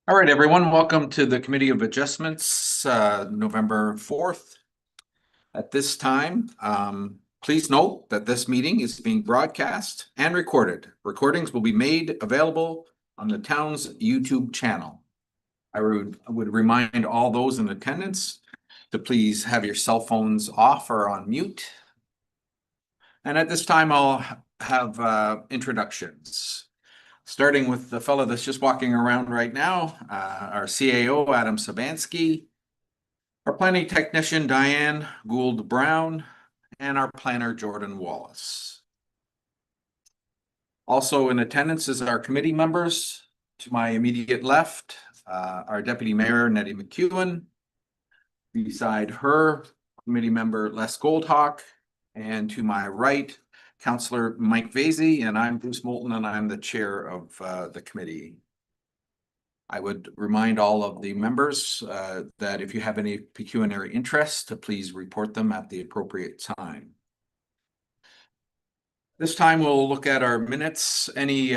All right, everyone, welcome to the Committee of Adjustments, November 4th. At this time, please note that this meeting is being broadcast and recorded. Recordings will be made available on the town's YouTube channel. I would remind all those in attendance to please have your cell phones off or on mute. And at this time, I'll have introductions. Starting with the fellow that's just walking around right now, our CAO, Adam Sabansky, our planning technician, Diane Gould-Brown, and our planner, Jordan Wallace. Also in attendance is our committee members. To my immediate left, our deputy mayor, Nettie McEwen. Beside her, committee member, Les Goldhawk. And to my right, Councillor Mike Vasey, and I'm Bruce Moulton, and I'm the chair of the committee. I would remind all of the members that if you have any pecuniary interests, to please report them at the appropriate time. This time we'll look at our minutes. Any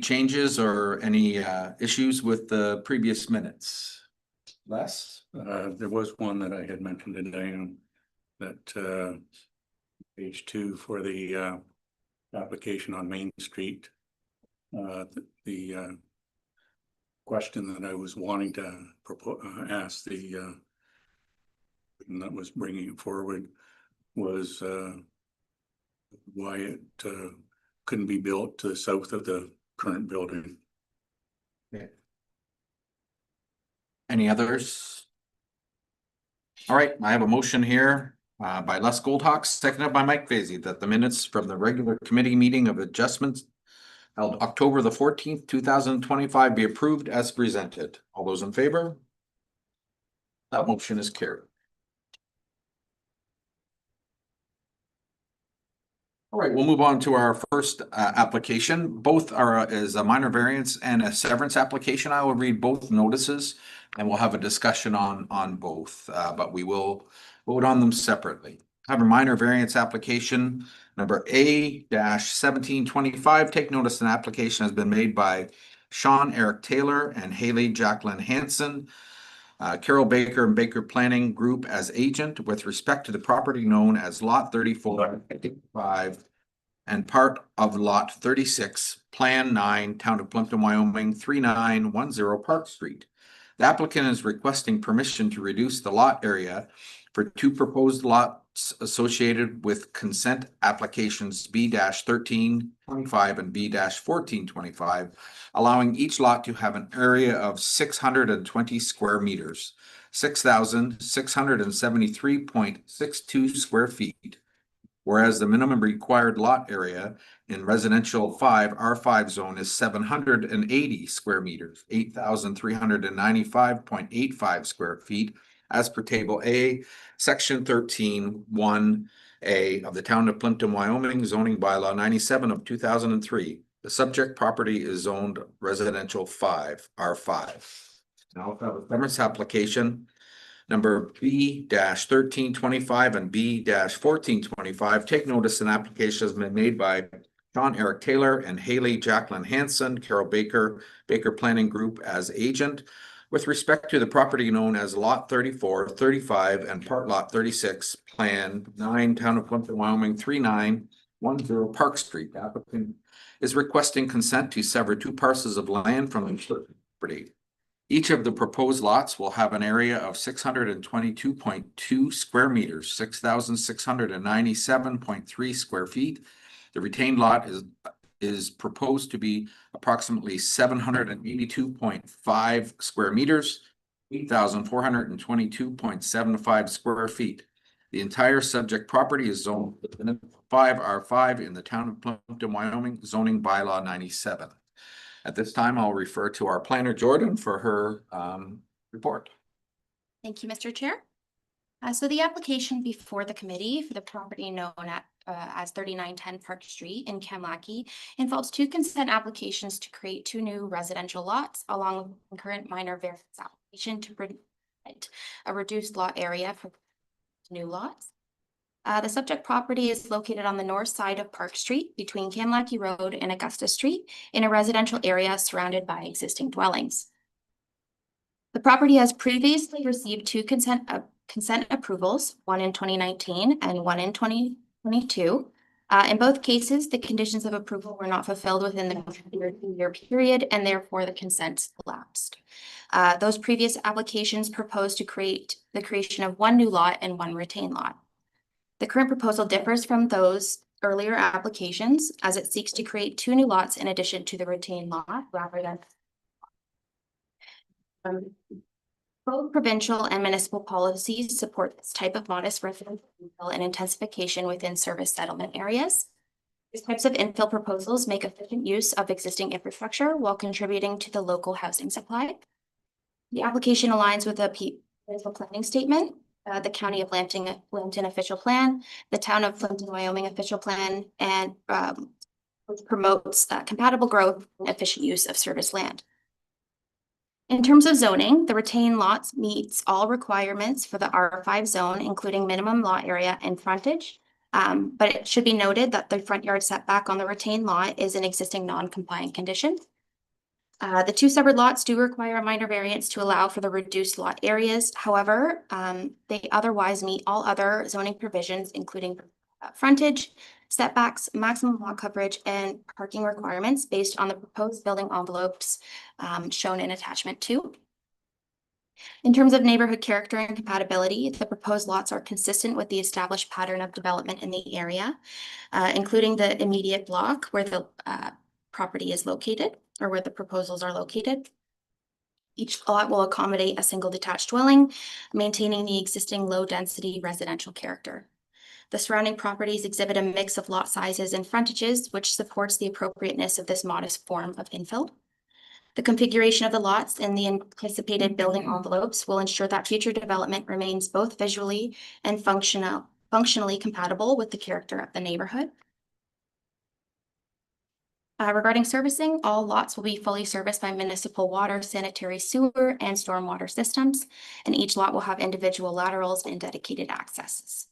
changes or any issues with the previous minutes? Les? There was one that I had mentioned to Diane, that page 2 for the application on Main Street. The question that I was wanting to ask and that was bringing it forward was why it couldn't be built to the south of the current building. Okay. Any others? All right, I have a motion here by Les Goldhawk, seconded by Mike Vasey, that the minutes from the regular committee meeting of adjustments held October the 14th, 2025 be approved as presented. All those in favor? That motion is carried. All right, we'll move on to our first application. Both are as a minor variance and a severance application. I will read both notices and we'll have a discussion on both, but we will vote on them separately. I have a minor variance application number A-1725. Take notice an application has been made by Sean Eric Taylor and Haley Jacqueline Hanson, Carol Baker and Baker Planning Group as agent with respect to the property known as Lot 34-5 and part of Lot 36, Plan 9, Town of Plympton-Wyoming, 3910 Park Street. The applicant is requesting permission to reduce the lot area for two proposed lots associated with consent applications B-1325 and B-1425, allowing each lot to have an area of 620 square meters, 6,673.62 square feet, whereas the minimum required lot area in residential R5 zone is 780 square meters, 8,395.85 square feet, as per Table A, Section 13(1)A of the Town of Plympton-Wyoming zoning bylaw 97 of 2003. The subject property is zoned residential R5. Now, if I have a severance application number B-1325 and B-1425. Take notice an application has been made by Sean Eric Taylor and Haley Jacqueline Hanson, Carol Baker, Baker Planning Group as agent with respect to the property known as Lot 34-35 and part Lot 36, Plan 9, Town of Plympton-Wyoming, 3910 Park Street. The applicant is requesting consent to sever two parcels of land from the property. Each of the proposed lots will have an area of 622.2 square meters, 6,697.3 square feet. The retained lot is proposed to be approximately 782.5 square meters, 8,422.75 square feet. The entire subject property is zoned 5R5 in the Town of Plympton-Wyoming zoning bylaw 97. At this time, I'll refer to our planner, Jordan, for her report. Thank you, Mr. Chair. So the application before the committee for the property known as 3910 Park Street in Kamlaki involves two consent applications to create two new residential lots, along with a concurrent minor variance application to provide a reduced lot area for new lots. The subject property is located on the north side of Park Street between Kamlaki Road and Augusta Street in a residential area surrounded by existing dwellings. The property has previously received two consent approvals, one in 2019 and one in 2022. In both cases, the conditions of approval were not fulfilled within the 2-year period, and therefore the consents lapsed. Those previous applications proposed to create the creation of one new lot and one retained lot. The current proposal differs from those earlier applications as it seeks to create two new lots in addition to the retained lot rather than both provincial and municipal policies support this type of modest residential infill and intensification within service settlement areas. These types of infill proposals make efficient use of existing infrastructure while contributing to the local housing supply. The application aligns with the provincial planning statement, the County of Plympton official plan, the Town of Plympton-Wyoming official plan, and which promotes compatible growth and efficient use of service land. In terms of zoning, the retained lots meets all requirements for the R5 zone, including minimum lot area and frontage. But it should be noted that the front yard setback on the retained lot is an existing non-compliant condition. The two separate lots do require a minor variance to allow for the reduced lot areas. However, they otherwise meet all other zoning provisions, including frontage, setbacks, maximum lot coverage, and parking requirements based on the proposed building envelopes shown in attachment 2. In terms of neighborhood character and compatibility, the proposed lots are consistent with the established pattern of development in the area, including the immediate block where the property is located or where the proposals are located. Each lot will accommodate a single detached dwelling, maintaining the existing low-density residential character. The surrounding properties exhibit a mix of lot sizes and frontages, which supports the appropriateness of this modest form of infill. The configuration of the lots and the anticipated building envelopes will ensure that future development remains both visually and functionally compatible with the character of the neighborhood. Regarding servicing, all lots will be fully serviced by municipal water, sanitary sewer, and stormwater systems, and each lot will have individual laterals and dedicated accesses.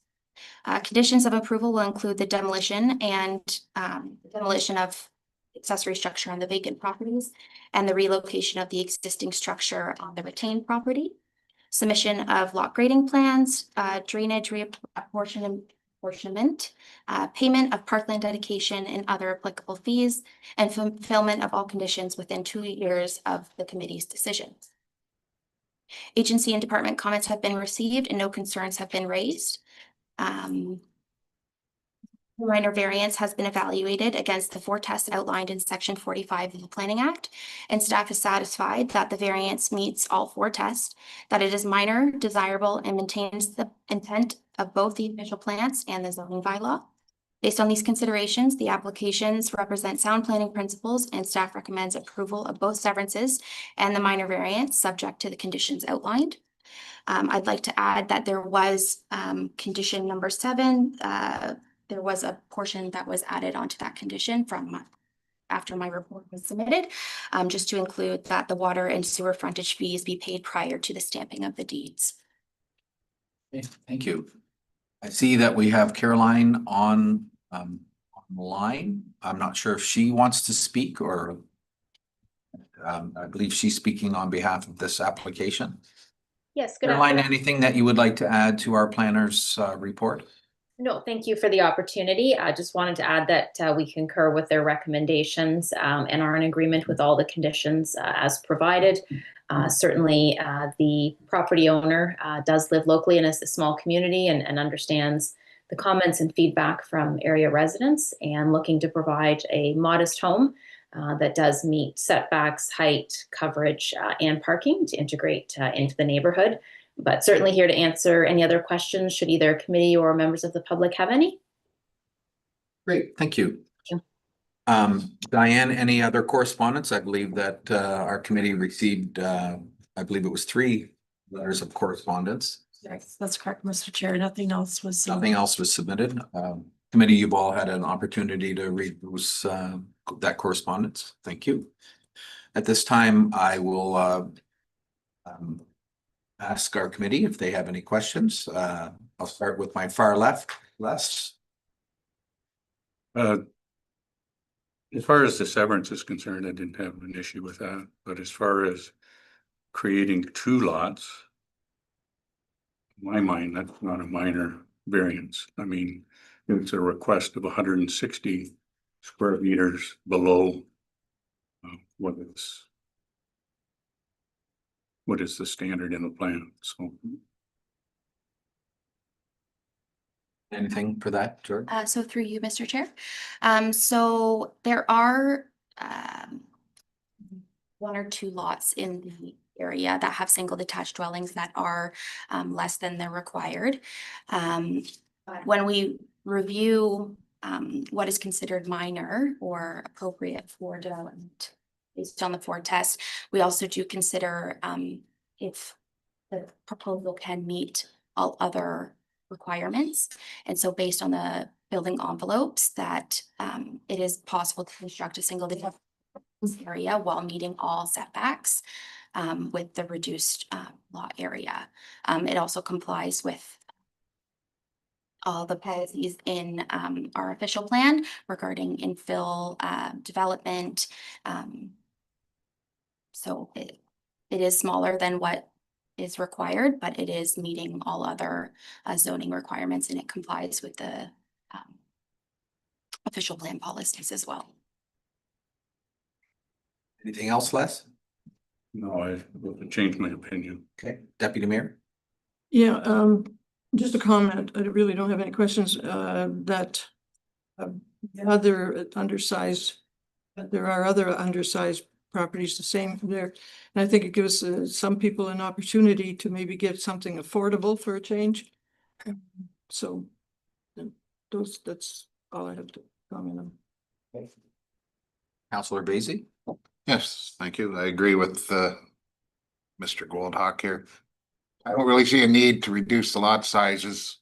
Conditions of approval will include the demolition of accessory structure on the vacant properties and the relocation of the existing structure on the retained property, submission of lot grading plans, drainage reapportionment, payment of parkland dedication and other applicable fees, and fulfillment of all conditions within 2 years of the committee's decisions. Agency and department comments have been received and no concerns have been raised. Minor variance has been evaluated against the 4 tests outlined in Section 45 of the Planning Act, and staff is satisfied that the variance meets all 4 tests, that it is minor, desirable, and maintains the intent of both the official plans and the zoning bylaw. Based on these considerations, the applications represent sound planning principles, and staff recommends approval of both severances and the minor variance subject to the conditions outlined. I'd like to add that there was condition number 7. There was a portion that was added onto that condition from after my report was submitted, just to include that the water and sewer frontage fees be paid prior to the stamping of the deeds. Okay, thank you. I see that we have Caroline on the line. I'm not sure if she wants to speak or I believe she's speaking on behalf of this application. Yes, good Caroline, afternoon. anything that you would like to add to our planner's report? No, thank you for the opportunity. I just wanted to add that we concur with their recommendations and are in agreement with all the conditions as provided. Certainly, the property owner does live locally in a small community and understands the comments and feedback from area residents and looking to provide a modest home that does meet setbacks, height, coverage, and parking to integrate into the neighborhood. But certainly here to answer any other questions should either committee or members of the public have any. Great, thank you. Thank you. Diane, any other correspondence? I believe that our committee received, I believe it was 3 letters of correspondence. Yes, that's correct, Mr. Chair. Nothing else was. Nothing else was submitted. Committee, you've all had an opportunity to read those, that correspondence. Thank you. At this time, I will ask our committee if they have any questions. I'll start with my far left, Les. As far as the severance is concerned, I didn't have an issue with that, but as far as creating two lots. In my mind, that's not a minor variance. I mean, it's a request of 160 square meters below what is the standard in the plan, so. Anything for that, George? So through you, Mr. Chair. So there are one or two lots in the area that have single detached dwellings that are less than the required. But when we review what is considered minor or appropriate for development based on the Ford test, we also do consider if the proposal can meet all other requirements. And so based on the building envelopes that it is possible to construct a single detached area while meeting all setbacks with the reduced lot area. It also complies with all the policies in our official plan regarding infill development. So it is smaller than what is required, but it is meeting all other zoning requirements, and it complies with the official plan policies as well. Anything else, Les? No, I changed my opinion. Okay, Deputy Mayor? Yeah, just a comment. I really don't have any questions, that other undersized, there are other undersized properties the same there. And I think it gives some people an opportunity to maybe get something affordable for a change. So that's all I have to comment on. Councillor Basie? Yes, thank you. I agree with Mr. Goldhawk here. I don't really see a need to reduce the lot sizes.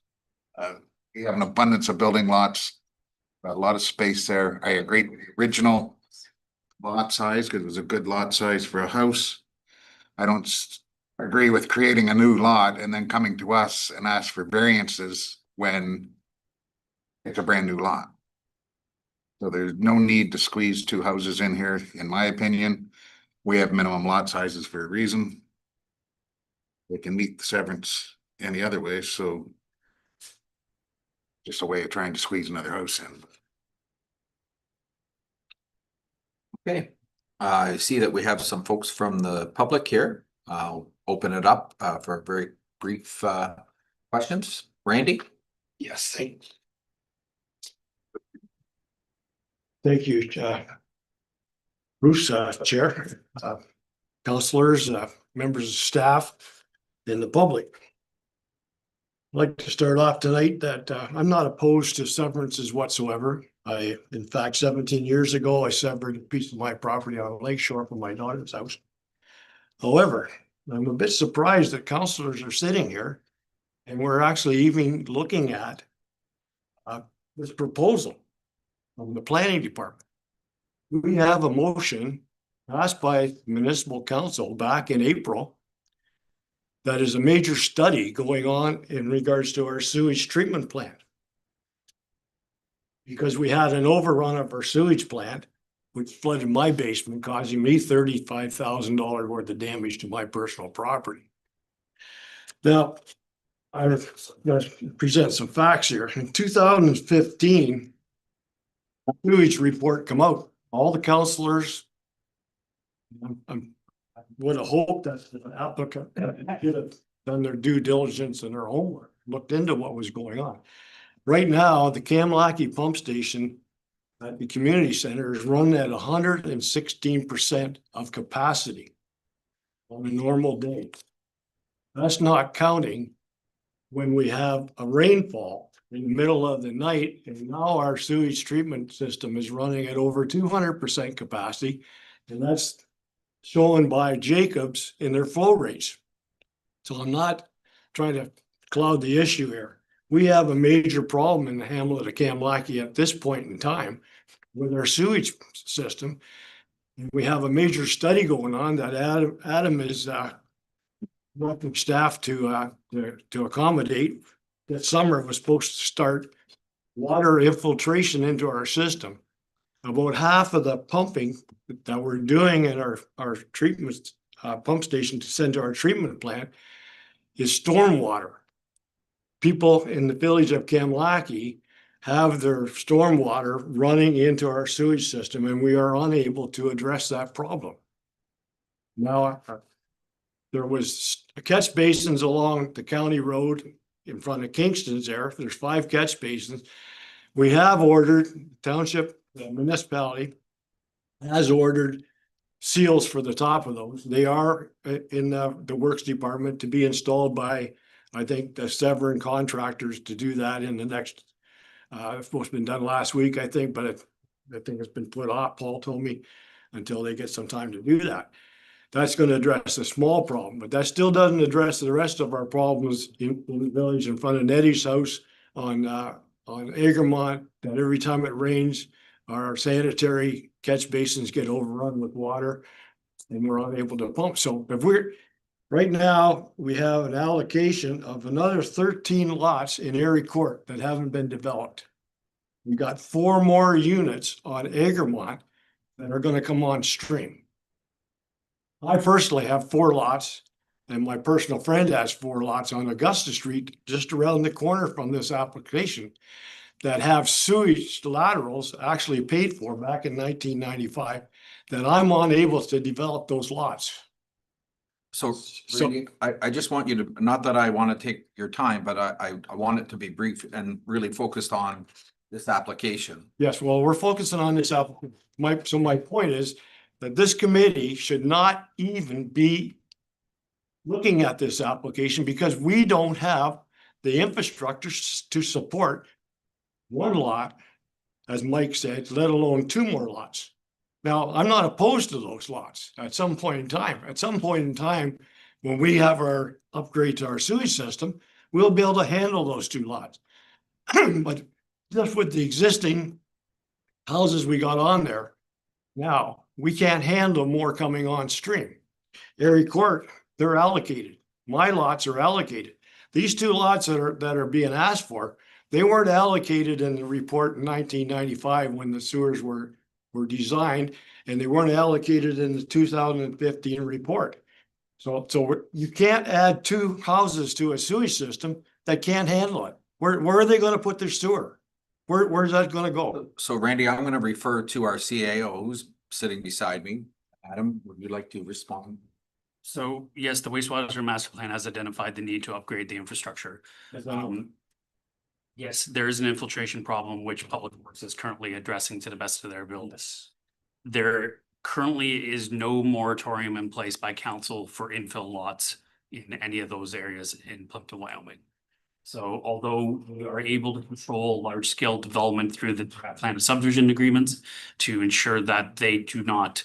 We have an abundance of building lots, a lot of space there. I agree with the original lot size because it was a good lot size for a house. I don't agree with creating a new lot and then coming to us and ask for variances when it's a brand new lot. So there's no need to squeeze two houses in here, in my opinion. We have minimum lot sizes for a reason. They can meet the severance any other way, so just a way of trying to squeeze another house in. Okay, I see that we have some folks from the public here. I'll open it up for very brief questions. Randy? Yes, thank you, Bruce, Chair, councilors, members of staff, and the public. I'd like to start off tonight that I'm not opposed to severances whatsoever. In fact, 17 years ago, I severed a piece of my property on a lakeshore from my daughter's house. However, I'm a bit surprised that councilors are sitting here and we're actually even looking at this proposal from the planning department. We have a motion passed by municipal council back in April that is a major study going on in regards to our sewage treatment plant. Because we had an overrun of our sewage plant, which flooded my basement, causing me $35,000 worth of damage to my personal property. Now, I'm going to present some facts here. In 2015, a sewage report come out. All the councilors, I would have hoped that the applicant could have done their due diligence and their homework, looked into what was going on. Right now, the Kamlaki pump station at the community center is run at 116% of capacity on a normal day. That's not counting when we have a rainfall in the middle of the night, and now our sewage treatment system is running at over 200% capacity, and that's shown by Jacobs in their flow rates. So I'm not trying to cloud the issue here. We have a major problem in the hamlet of Kamlaki at this point in time with our sewage system. We have a major study going on that Adam is working staff to accommodate. That summer was supposed to start water infiltration into our system. About half of the pumping that we're doing in our treatment pump station to send to our treatment plant is stormwater. People in the village of Kamlaki have their stormwater running into our sewage system, and we are unable to address that problem. Now, there was catch basins along the county road in front of Kingston's there. There's 5 catch basins. We have ordered, township, the municipality has ordered seals for the top of those. They are in the works department to be installed by, I think, the Severn contractors to do that in the next, it's supposed to have been done last week, I think, but I think it's been put off, Paul told me, until they get some time to do that. That's going to address a small problem, but that still doesn't address the rest of our problems in the village in front of Nettie's house on Egremont, that every time it rains, our sanitary catch basins get overrun with water and we're unable to pump. So if right now, we have an allocation of another 13 lots in Erie Court that haven't been developed. We got 4 more units on Egremont that are going to come on stream. I personally have 4 lots, and my personal friend has 4 lots on Augusta Street, just around the corner from this application, that have sewage laterals actually paid for back in 1995, that I'm unable to develop those lots. So Randy, I just want you to, not that I want to take your time, but I want it to be brief and really focused on this application. Yes, well, we're focusing on this application. My point is that this committee should not even be looking at this application because we don't have the infrastructure to support 1 lot, as Mike said, let alone 2 more lots. Now, I'm not opposed to those lots at some point in time. At some point in time, when we have our upgrade to our sewage system, we'll be able to handle those 2 lots. But just with the existing houses we got on there, now, we can't handle more coming on stream. Erie Court, they're allocated. My lots are allocated. These 2 lots that are being asked for, they weren't allocated in the report in 1995 when the sewers were designed, and they weren't allocated in the 2015 report. So you can't add 2 houses to a sewage system that can't handle it. Where are they going to put their sewer? Where's that going to go? So Randy, I'm going to refer to our CAO who's sitting beside me. Adam, would you like to respond? So yes, the wastewater master plan has identified the need to upgrade the infrastructure. Yes, there is an infiltration problem which Public Works is currently addressing to the best of their abilities. There currently is no moratorium in place by council for infill lots in any of those areas in Plympton-Wyoming. So although we are able to control large scale development through the plan of subdivision agreements to ensure that they do not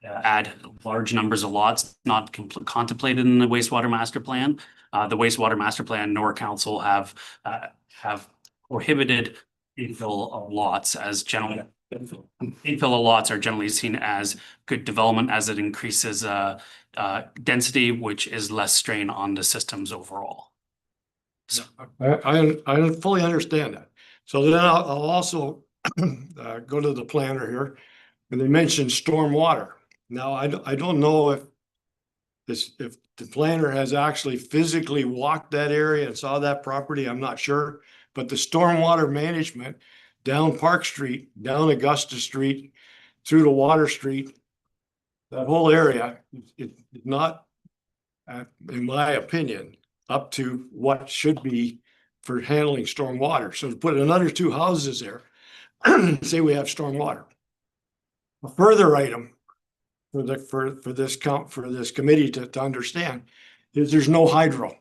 add large numbers of lots not contemplated in the wastewater master plan, the wastewater master plan nor council have prohibited infill of lots as generally. Infill of lots are generally seen as good development as it increases density, which is less strain on the systems overall. So I fully understand that. So then I'll also go to the planner here, and they mentioned stormwater. Now, I don't know if the planner has actually physically walked that area and saw that property, I'm not sure. But the stormwater management down Park Street, down Augusta Street, through to Water Street, that whole area is not, in my opinion, up to what should be for handling storm water. So to put another 2 houses there, say we have storm water. A further item for this committee to understand is there's no hydro.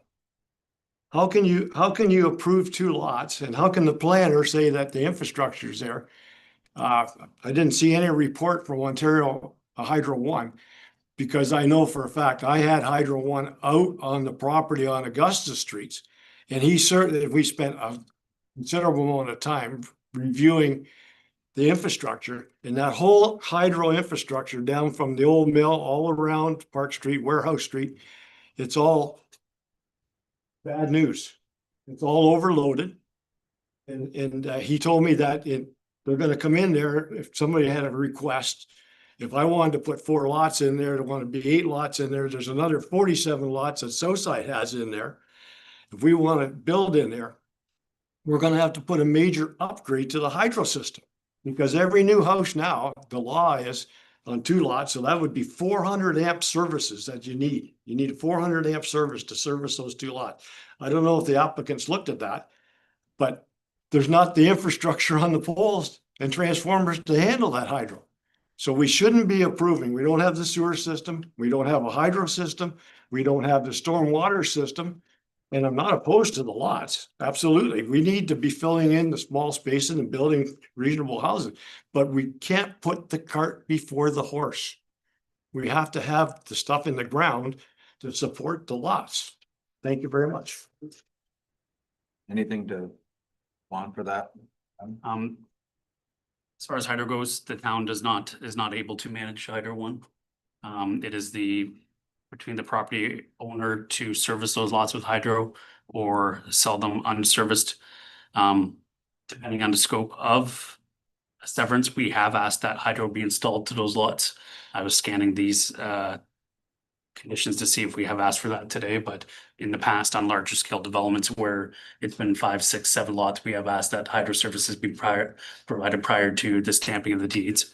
How can you approve 2 lots, and how can the planner say that the infrastructure is there? I didn't see any report from Ontario Hydro One, because I know for a fact I had Hydro One out on the property on Augusta Streets, and we spent a considerable amount of time reviewing the infrastructure, and that whole hydro infrastructure down from the old mill all around Park Street, Warehouse Street, it's all bad news. It's all overloaded. And he told me that they're going to come in there if somebody had a request If I wanted to put 4 lots in there, to want to be 8 lots in there, there's another 47 lots that Southside has in there. If we want to build in there, we're gonna have to put a major upgrade to the hydro system. Because every new house now, the law is on 2 lots, so that would be 400 amp services that you need. You need a 400 amp service to service those 2 lots. I don't know if the applicants looked at that, but there's not the infrastructure on the poles and transformers to handle that hydro. So we shouldn't be approving. We don't have the sewer system. We don't have a hydro system. We don't have the stormwater system. And I'm not opposed to the lots. Absolutely. We need to be filling in the small spaces and building reasonable housing, but we can't put the cart before the horse. We have to have the stuff in the ground to support the lots. Thank you very much. Anything to want for that? As far as hydro goes, the town is not able to manage Hydro One. It is between the property owner to service those lots with hydro or sell them unserviced. Depending on the scope of severance, we have asked that hydro be installed to those lots. I was scanning these conditions to see if we have asked for that today, but in the past on larger scale developments where it's been 5, 6, 7 lots, we have asked that hydro services be provided prior to the stamping of the deeds.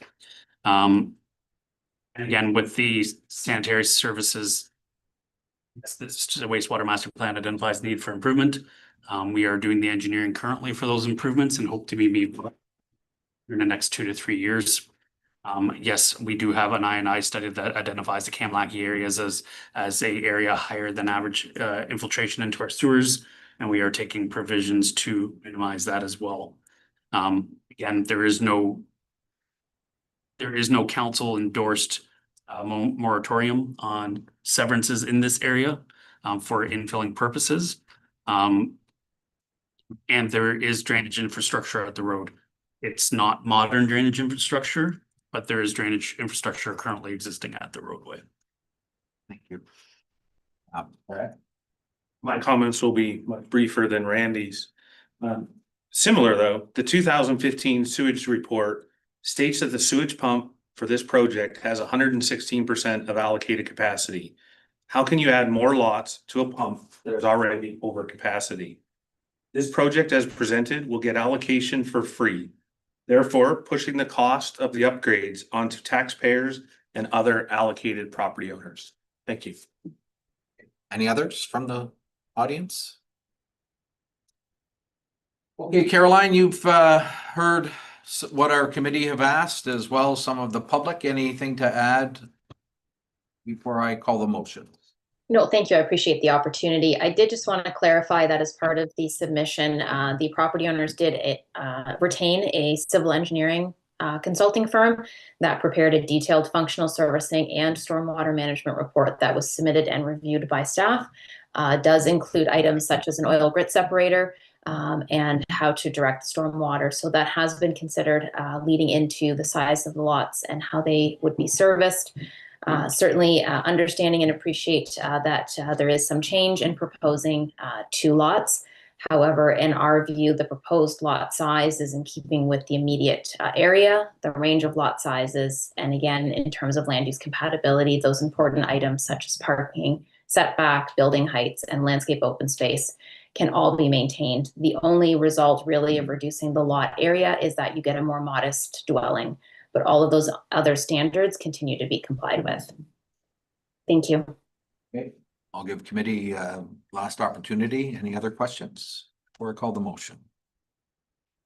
Again, with the sanitary services, yes, the wastewater master plan identifies the need for improvement. We are doing the engineering currently for those improvements and hope to be in the next 2 to 3 years. Yes, we do have an I&I study that identifies the Kamlaki areas as a area higher than average infiltration into our sewers, and we are taking provisions to minimize that as well. Again, there is no council endorsed moratorium on severances in this area for infilling purposes. And there is drainage infrastructure at the road. It's not modern drainage infrastructure, but there is drainage infrastructure currently existing at the roadway. Thank you. My comments will be much briefer than Randy's. Similar though, the 2015 sewage report states that the sewage pump for this project has 116% of allocated capacity. How can you add more lots to a pump that is already over capacity? This project as presented will get allocation for free, therefore pushing the cost of the upgrades onto taxpayers and other allocated property owners. Thank you. Any others from the audience? Okay, Caroline, you've heard what our committee have asked, as well as some of the public. Anything to add before I call the motion? No, thank you. I appreciate the opportunity. I did just want to clarify that as part of the submission, the property owners did retain a civil engineering consulting firm that prepared a detailed functional servicing and stormwater management report that was submitted and reviewed by staff. Does include items such as an oil grit separator and how to direct the stormwater. So that has been considered leading into the size of the lots and how they would be serviced. Certainly understanding and appreciate that there is some change in proposing 2 lots. However, in our view, the proposed lot size is in keeping with the immediate area, the range of lot sizes, and again, in terms of land use compatibility, those important items such as parking, setback, building heights, and landscape open space can all be maintained. The only result really of reducing the lot area is that you get a more modest dwelling, but all of those other standards continue to be complied with. Thank you. Okay, I'll give committee last opportunity. Any other questions before I call the motion?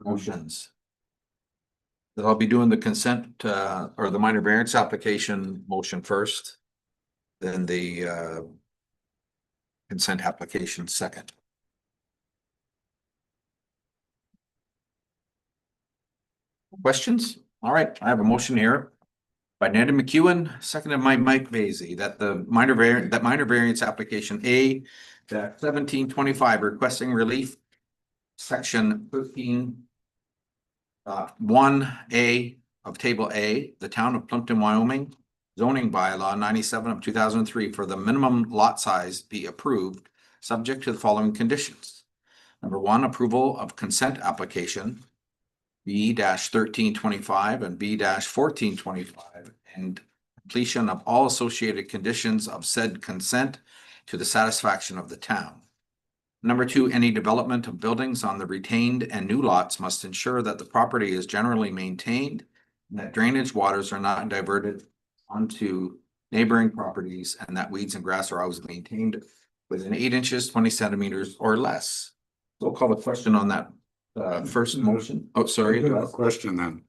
Motions. That I'll be doing the consent or the minor variance application motion first, then the consent application second. Questions? All right, I have a motion here by Nanda McEwen, seconded by Mike Vasey, that the minor variance application A, that 1725 requesting relief, section 13.1A of table A, the town of Plympton-Wyoming zoning bylaw 97 of 2003 for the minimum lot size be approved, subject to the following conditions. Number 1, approval of consent application. B-1325 and B-1425, and completion of all associated conditions of said consent to the satisfaction of the town. Number two, any development of buildings on the retained and new lots must ensure that the property is generally maintained and that drainage waters are not diverted onto neighboring properties and that weeds and grass are always maintained within 8 inches, 20 centimeters or less. So I'll call the question on that first motion. Oh, sorry. I have a question then.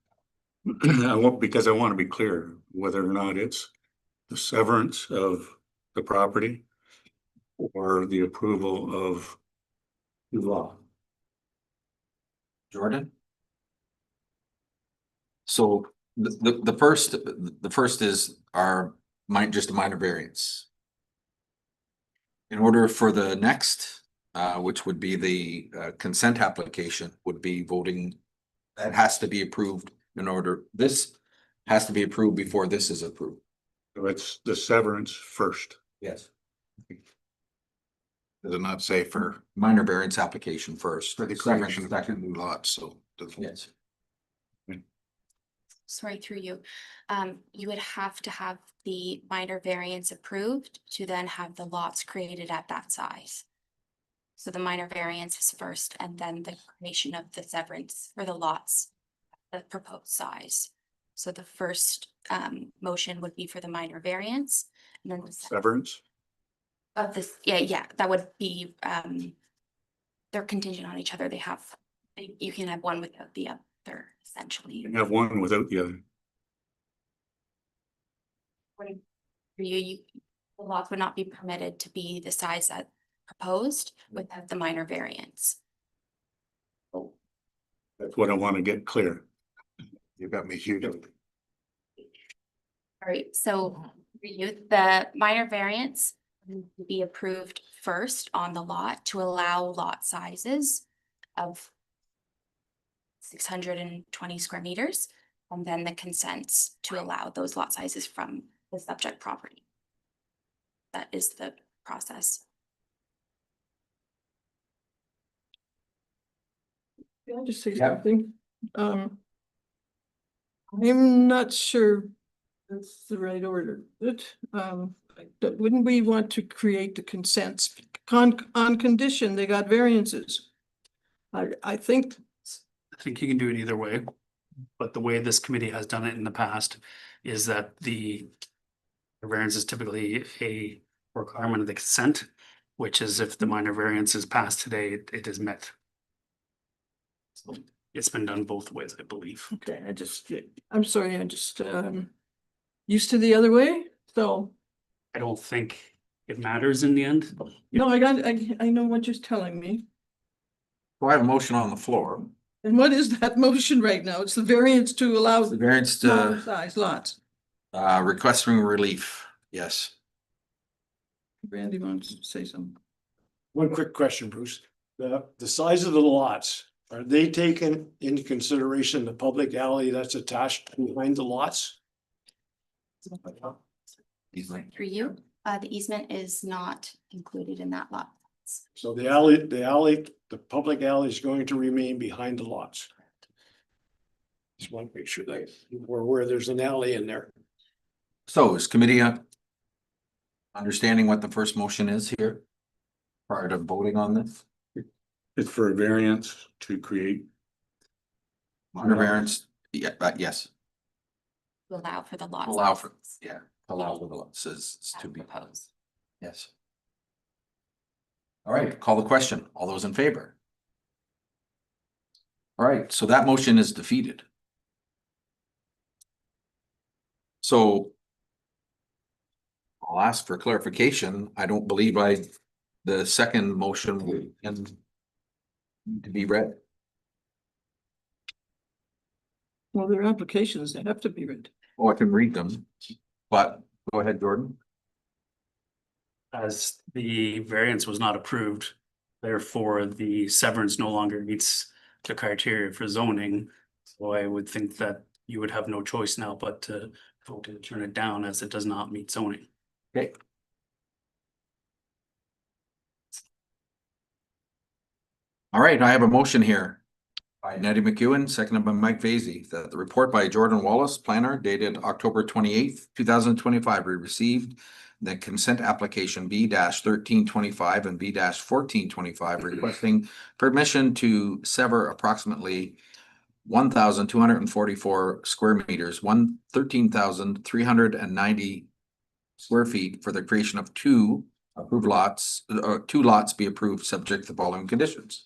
I won't, because I want to be clear whether or not it's the severance of the property or the approval of the law. Jordan? So the first is just a minor variance. In order for the next, which would be the consent application, would be voting. That has to be approved in order, this has to be approved before this is approved. So it's the severance first. Yes. Does it not say for Minor variance application first. the Second, creation of second. new lots, so. Yes. Sorry, through you. You would have to have the minor variance approved to then have the lots created at that size. So the minor variance is first and then the creation of the severance for the lots, the proposed size. So the first motion would be for the minor variance and then the Severance? of this, yeah, that would be, they're contingent on each other. You can have one without the other, essentially. You have one without the other. For you, the lots would not be permitted to be the size that proposed without the minor variance. That's what I want to get clear. You got me huge. All right, so for you, the minor variance would be approved first on the lot to allow lot sizes of 620 square meters, and then the consents to allow those lot sizes from the subject property. That is the process. Can I just say Yeah. something? I'm not sure that's the right order, but wouldn't we want to create the consents on condition they got variances? I think, I think you can do it either way, but the way this committee has done it in the past is that the variance is typically a requirement of the consent, which is if the minor variance is passed today, it is met. So it's been done both ways, I believe. okay, I'm sorry, I just used to the other way, so. I don't think it matters in the end. No, I know what you're telling me. Well, I have a motion on the floor. And what is that motion right now? It's the variance to allow The variance smaller to size lots. requesting relief. Yes. Randy wants to say something. One quick question, Bruce. The size of the lots, are they taken into consideration the public alley that's attached behind the lots? For you, the easement is not included in that lot. So the public alley is going to remain behind the lots. Just want to make sure that we're aware there's an alley in there. So is committee understanding what the first motion is here? Prior to voting on this? It's for a variance to create. Minor variance, yeah, yes, To allow for the lots. allow for, yeah, allow for the lots is to be, Proposed. yes. All right, call the question. All those in favor? All right, so that motion is defeated. So I'll ask for clarification. I don't believe the second motion can to be read. Well, their applications, they have to be read. Oh, I can read them, but go ahead, Jordan. As the variance was not approved, therefore the severance no longer meets the criteria for zoning. So I would think that you would have no choice now but to vote to turn it down as it does not meet zoning. Okay. All right, I have a motion here by Nettie McEwen, seconded by Mike Vasey, that the report by Jordan Wallace, planner, dated October 28th, 2025, be received. The consent application B-1325 and B-1425 requesting permission to sever approximately 1,244 square meters, 13,390 square feet for the creation of two approved lots, two lots be approved subject to the following conditions.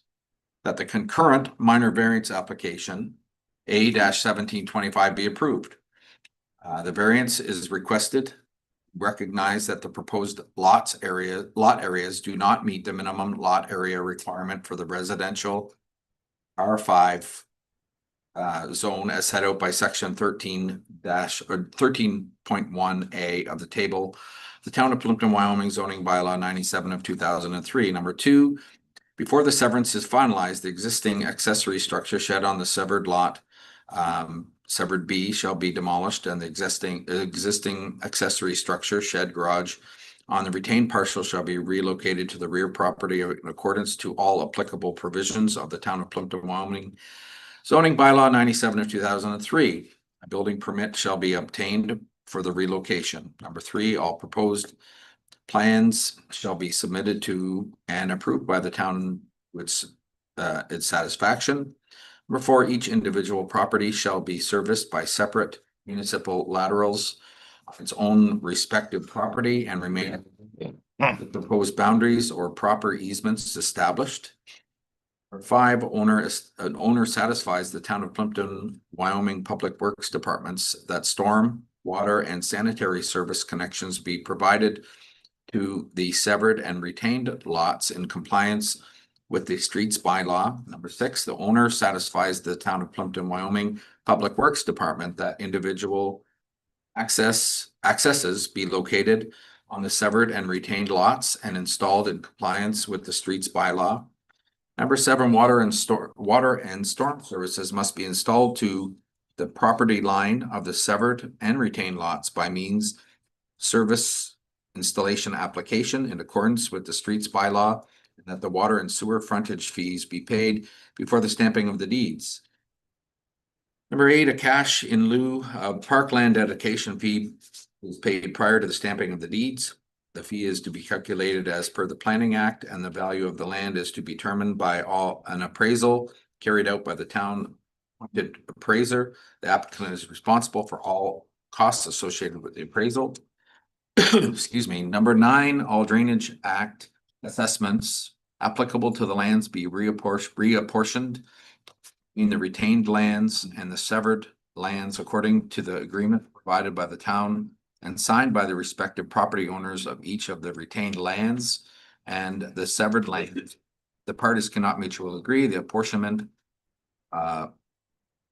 That the concurrent minor variance application A-1725 be approved. The variance is requested. Recognize that the proposed lot areas do not meet the minimum lot area requirement for the residential R5 zone as set out by section 13.1A of the table, the town of Plympton-Wyoming zoning bylaw 97 of 2003. Number two, before the severance is finalized, the existing accessory structure shed on the severed lot, severed B, shall be demolished, and the existing accessory structure, shed, garage, on the retained parcel shall be relocated to the rear property in accordance to all applicable provisions of the town of Plympton-Wyoming zoning bylaw 97 of 2003. A building permit shall be obtained for the relocation. Number three, all proposed plans shall be submitted to and approved by the town with its satisfaction. Number four, each individual property shall be serviced by separate municipal laterals of its own respective property and remain the proposed boundaries or proper easements established. Number five, an owner satisfies the town of Plympton-Wyoming Public Works Departments that storm, water, and sanitary service connections be provided to the severed and retained lots in compliance with the streets bylaw. Number six, the owner satisfies the town of Plympton-Wyoming Public Works Department that individual accesses be located on the severed and retained lots and installed in compliance with the streets bylaw. Number seven, water and storm services must be installed to the property line of the severed and retained lots by means service installation application in accordance with the streets bylaw, and that the water and sewer frontage fees be paid before the stamping of the deeds. Number eight, a cash in lieu of parkland dedication fee is paid prior to the stamping of the deeds. The fee is to be calculated as per the Planning Act, and the value of the land is to be determined by an appraisal carried out by the town appointed appraiser. The applicant is responsible for all costs associated with the appraisal. Excuse me. Number nine, all Drainage Act assessments applicable to the lands be reapportioned in the retained lands and the severed lands according to the agreement provided by the town and signed by the respective property owners of each of the retained lands and the severed land. The parties cannot mutually agree the apportionment,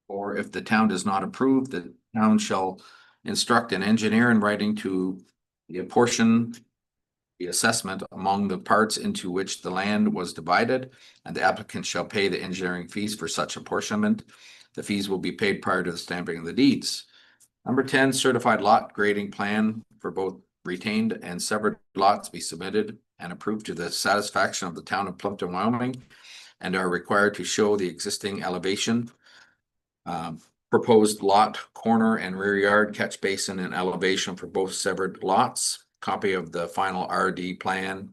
or if the town does not approve, the town shall instruct an engineer in writing to apportion the assessment among the parts into which the land was divided, and the applicant shall pay the engineering fees for such apportionment. The fees will be paid prior to the stamping of the deeds. Number 10, certified lot grading plan for both retained and severed lots be submitted and approved to the satisfaction of the town of Plympton-Wyoming and are required to show the existing elevation, proposed lot, corner and rear yard, catch basin and elevation for both severed lots. Copy of the final RD plan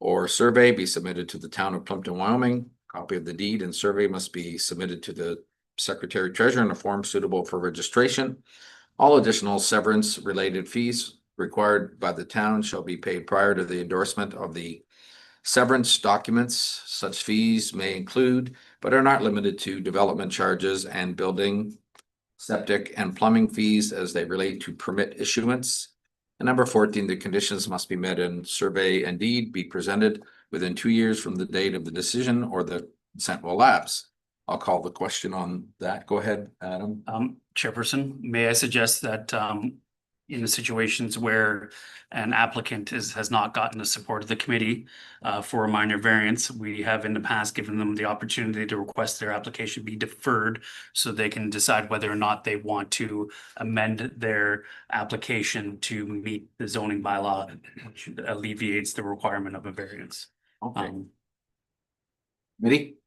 or survey be submitted to the town of Plympton-Wyoming. Copy of the deed and survey must be submitted to the Secretary Treasurer in a form suitable for registration. All additional severance related fees required by the town shall be paid prior to the endorsement of the severance documents. Such fees may include, but are not limited to, development charges and building, septic and plumbing fees as they relate to permit issuance. And number 14, the conditions must be met and survey and deed be presented within 2 years from the date of the decision or the consent will lapse. I'll call the question on that. Go ahead, Adam. Chairperson, may I suggest that in the situations where an applicant has not gotten the support of the committee for a minor variance, we have in the past given them the opportunity to request their application be deferred so they can decide whether or not they want to amend their application to meet the zoning bylaw, which alleviates the requirement of a variance. Okay. Committee?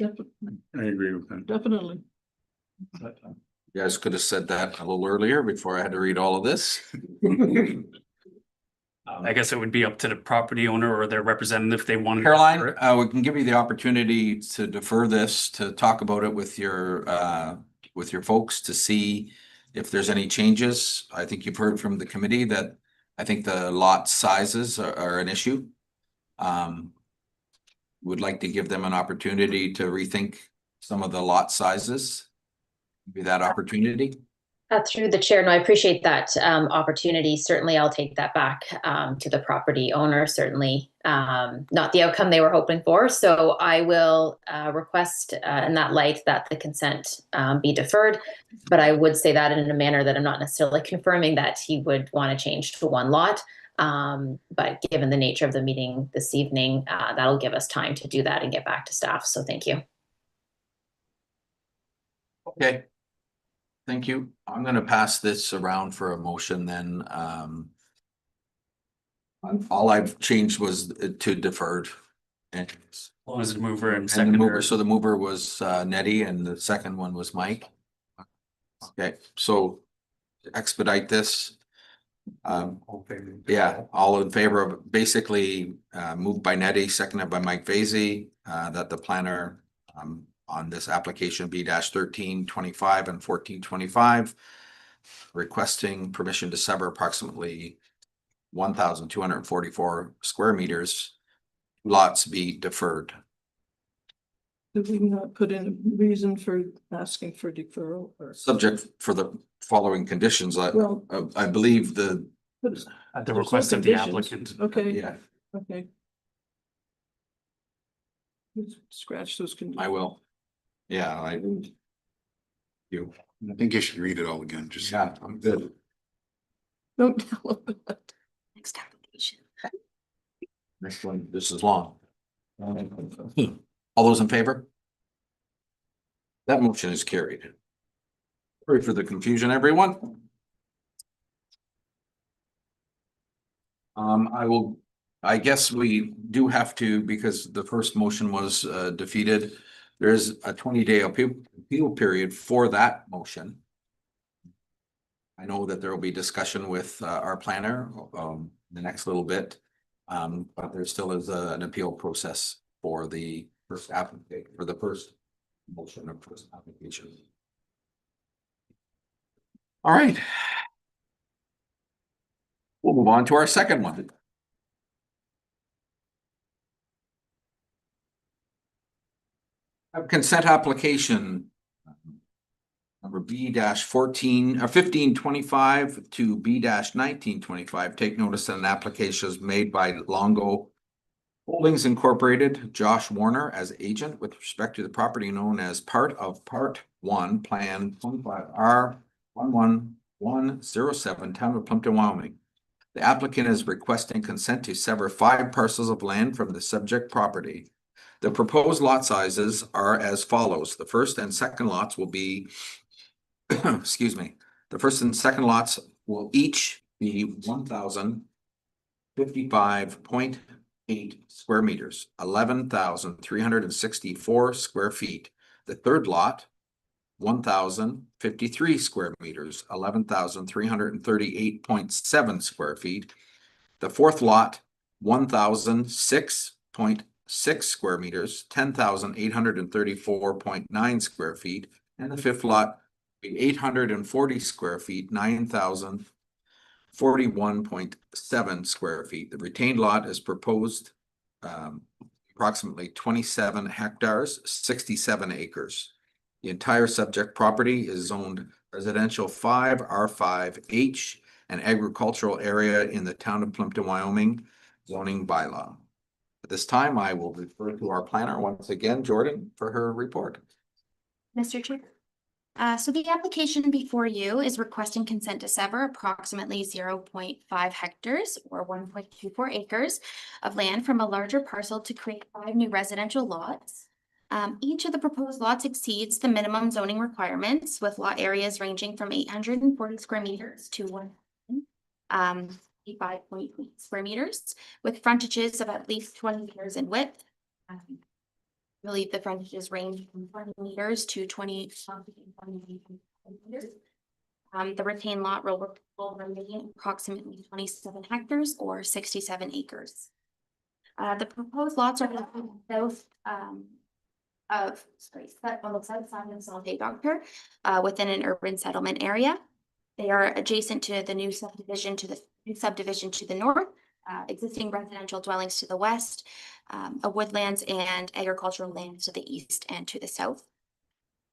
I agree with that. Definitely. You guys could have said that a little earlier before I had to read all of this. I guess it would be up to the property owner or their representative if they wanted. Caroline, we can give you the opportunity to defer this, to talk about it with your folks to see if there's any changes. I think you've heard from the committee that I think the lot sizes are an issue. Would like to give them an opportunity to rethink some of the lot sizes. Be that opportunity. Through the chair, no, I appreciate that opportunity. Certainly, I'll take that back to the property owner. Certainly, not the outcome they were hoping for. So I will request in that light that the consent be deferred. But I would say that in a manner that I'm not necessarily confirming that he would want to change to one lot. But given the nature of the meeting this evening, that'll give us time to do that and get back to staff. So thank you. Okay. Thank you. I'm gonna pass this around for a motion then. All I've changed was to deferred. And Was the mover and the seconder. mover, so the mover was Nettie and the second one was Mike. Okay, so to expedite this. Yeah, all in favor of basically moved by Nettie, seconded by Mike Vasey, that the planner on this application B-1325 and 1425 requesting permission to sever approximately 1,244 square meters lots be deferred. Did we not put in a reason for asking for deferral or? Subject for the following conditions. Well, I believe the, At the there's no request of the conditions. applicant. Okay, yeah, okay. Let's scratch those conditions. I will. Yeah, you, I think you should read it all again, just. yeah, I'm good. Don't tell them that. Next application. Next one, this is long. All those in favor? That motion is carried. Sorry for the confusion, everyone. I guess we do have to, because the first motion was defeated. There is a 20-day appeal period for that motion. I know that there will be discussion with our planner the next little bit. But there still is an appeal process for the first application, for the first motion of first application. All right. We'll move on to our second one. A consent application number B-14 or 1525 to B-1925. Take notice that an application is made by Longo Holdings Incorporated, Josh Warner as agent with respect to the property known as part of Part 1 Plan 25R11107, Town of Plympton-Wyoming. The applicant is requesting consent to sever 5 parcels of land from the subject property. The proposed lot sizes are as follows. The first and second lots will be, excuse me, the first and second lots will each be 1,055.8 square meters, 11,364 square feet. The third lot, 1,053 square meters, 11,338.7 square feet. The fourth lot, 1,006.6 square meters, 10,834.9 square feet. And the fifth lot, 840 square feet, 9,041.7 square feet. The retained lot is proposed approximately 27 hectares, 67 acres. The entire subject property is zoned residential 5 R5H, an agricultural area in the town of Plympton-Wyoming zoning bylaw. At this time, I will refer to our planner once again, Jordan, for her report. Mr. Chair. So the application before you is requesting consent to sever approximately 0.5 hectares or 1.24 acres of land from a larger parcel to create 5 new residential lots. Each of the proposed lots exceeds the minimum zoning requirements, with lot areas ranging from 840 square meters to 5.8 square meters, with frontages of at least 20 meters in width. I believe the frontages range from 20 meters to 20 meters. The retained lot will remain approximately 27 hectares or 67 acres. The proposed lots are located south on the south side of Sault Doctor, within an urban settlement area. They are adjacent to the new subdivision to the north, existing residential dwellings to the west, a woodlands and agricultural lands to the east and to the south.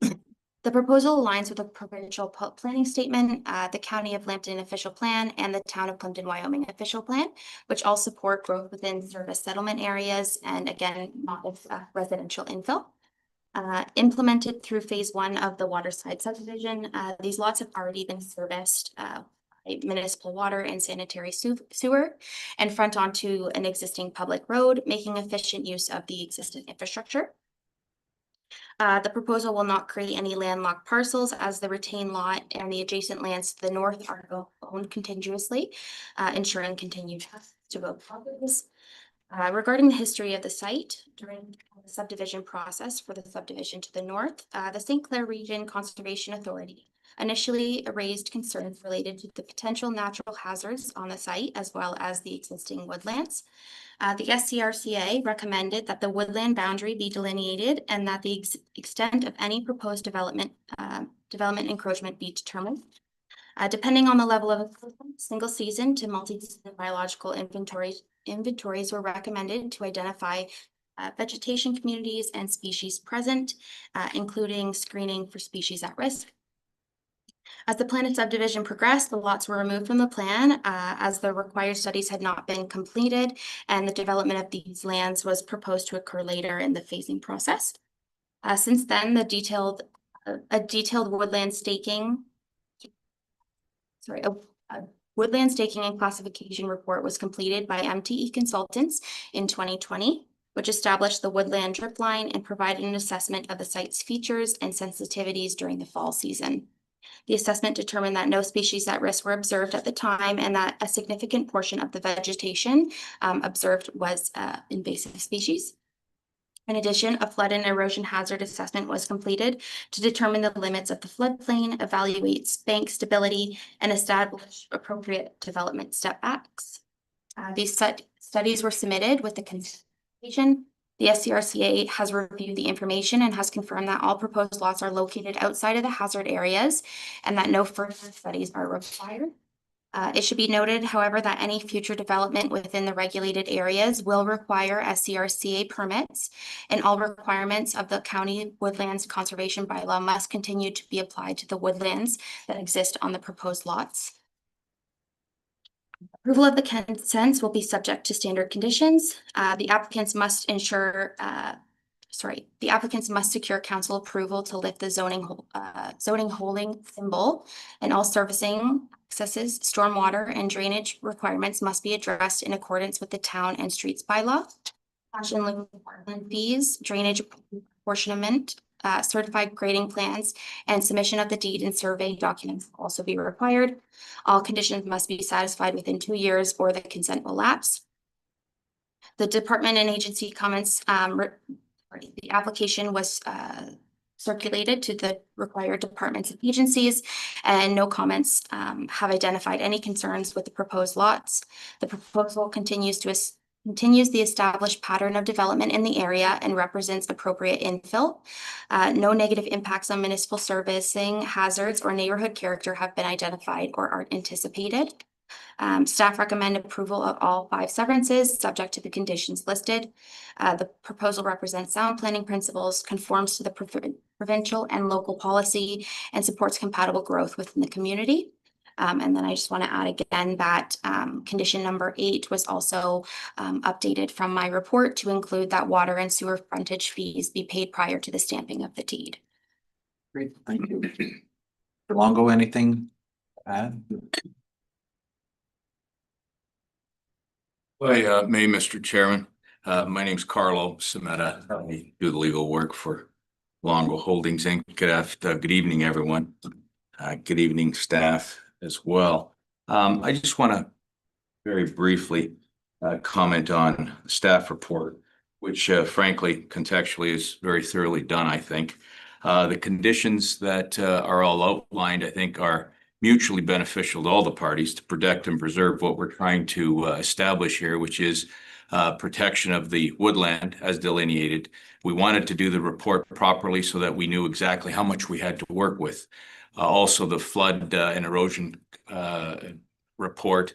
The proposal aligns with the provincial planning statement, the County of Lambton official plan, and the Town of Plympton-Wyoming official plan, which all support growth within service settlement areas and again, not with residential infill. Implemented through phase 1 of the waterside subdivision, these lots have already been serviced by municipal water and sanitary sewer and front onto an existing public road, making efficient use of the existing infrastructure. The proposal will not create any landlocked parcels as the retained lot and the adjacent lands to the north are owned contiguously, ensuring continued access to both properties. Regarding the history of the site, during the subdivision process for the subdivision to the north, the St. Clair Region Conservation Authority initially raised concerns related to the potential natural hazards on the site as well as the existing woodlands. The SCRCA recommended that the woodland boundary be delineated and that the extent of any proposed development encroachment be determined. Depending on the level of improvement, single season to multi-season biological inventories were recommended to identify vegetation communities and species present, including screening for species at risk. As the planned subdivision progressed, the lots were removed from the plan as the required studies had not been completed, and the development of these lands was proposed to occur later in the phasing process. Since then, a detailed woodland staking and classification report was completed by MTE Consultants in 2020, which established the woodland drip line and provided an assessment of the site's features and sensitivities during the fall season. The assessment determined that no species at risk were observed at the time and that a significant portion of the vegetation observed was invasive species. In addition, a flood and erosion hazard assessment was completed to determine the limits of the floodplain, evaluate bank stability, and establish appropriate development stepbacks. These studies were submitted with the consultation. The SCRCA has reviewed the information and has confirmed that all proposed lots are located outside of the hazard areas and that no further studies are required. It should be noted, however, that any future development within the regulated areas will require SCRCA permits, and all requirements of the County Woodlands Conservation Bylaw must continue to be applied to the woodlands that exist on the proposed lots. Approval of the consents will be subject to standard conditions. The applicants must secure council approval to lift the zoning holding symbol, and all servicing accesses, stormwater and drainage requirements must be addressed in accordance with the town and streets bylaw. Cash and lieu department fees, drainage apportionment, certified grading plans, and submission of the deed and survey documents will also be required. All conditions must be satisfied within 2 years or the consent will lapse. The department and agency comments, the application was circulated to the required departments and agencies, and no comments have identified any concerns with the proposed lots. The proposal continues the established pattern of development in the area and represents appropriate infill. No negative impacts on municipal servicing hazards or neighborhood character have been identified or are anticipated. Staff recommend approval of all 5 severances, subject to the conditions listed. The proposal represents sound planning principles, conforms to the provincial and local policy, and supports compatible growth within the community. And then I just want to add again that condition number 8 was also updated from my report to include that water and sewer frontage fees be paid prior to the stamping of the deed. Great, thank you. Mr. Longo, anything to add? May, Mr. Chairman. My name's Carlo Sametta. I do the legal work for Longo Holdings Inc. Good evening, everyone. Good evening, staff as well. I just want to very briefly comment on the staff report, which frankly, contextually is very thoroughly done, I think. The conditions that are all outlined, I think, are mutually beneficial to all the parties to protect and preserve what we're trying to establish here, which is protection of the woodland as delineated. We wanted to do the report properly so that we knew exactly how much we had to work with. Also, the flood and erosion report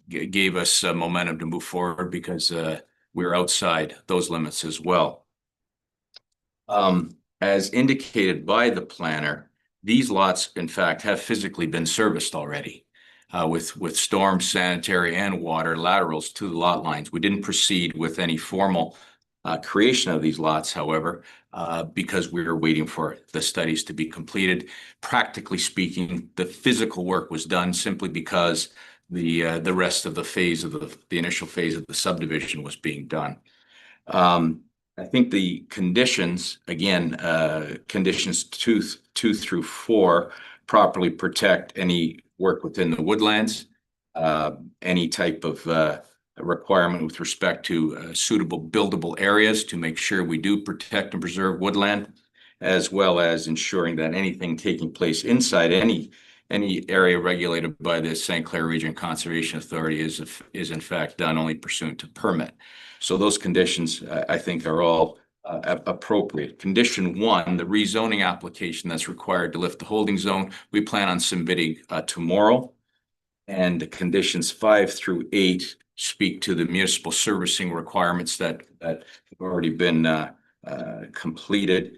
gave us momentum to move forward because we're outside those limits as well. As indicated by the planner, these lots, in fact, have physically been serviced already with storm, sanitary, and water laterals to the lot lines. We didn't proceed with any formal creation of these lots, however, because we were waiting for the studies to be completed. Practically speaking, the physical work was done simply because the rest of the phase of the initial phase of the subdivision was being done. I think the conditions, again, conditions two through 4 properly protect any work within the woodlands, any type of requirement with respect to suitable buildable areas to make sure we do protect and preserve woodland, as well as ensuring that anything taking place inside any area regulated by the St. Clair Region Conservation Authority is in fact done only pursuant to permit. So those conditions, I think, are all appropriate. Condition 1, the rezoning application that's required to lift the holding zone, we plan on submitting tomorrow. And the conditions 5 through 8 speak to the municipal servicing requirements that have already been completed,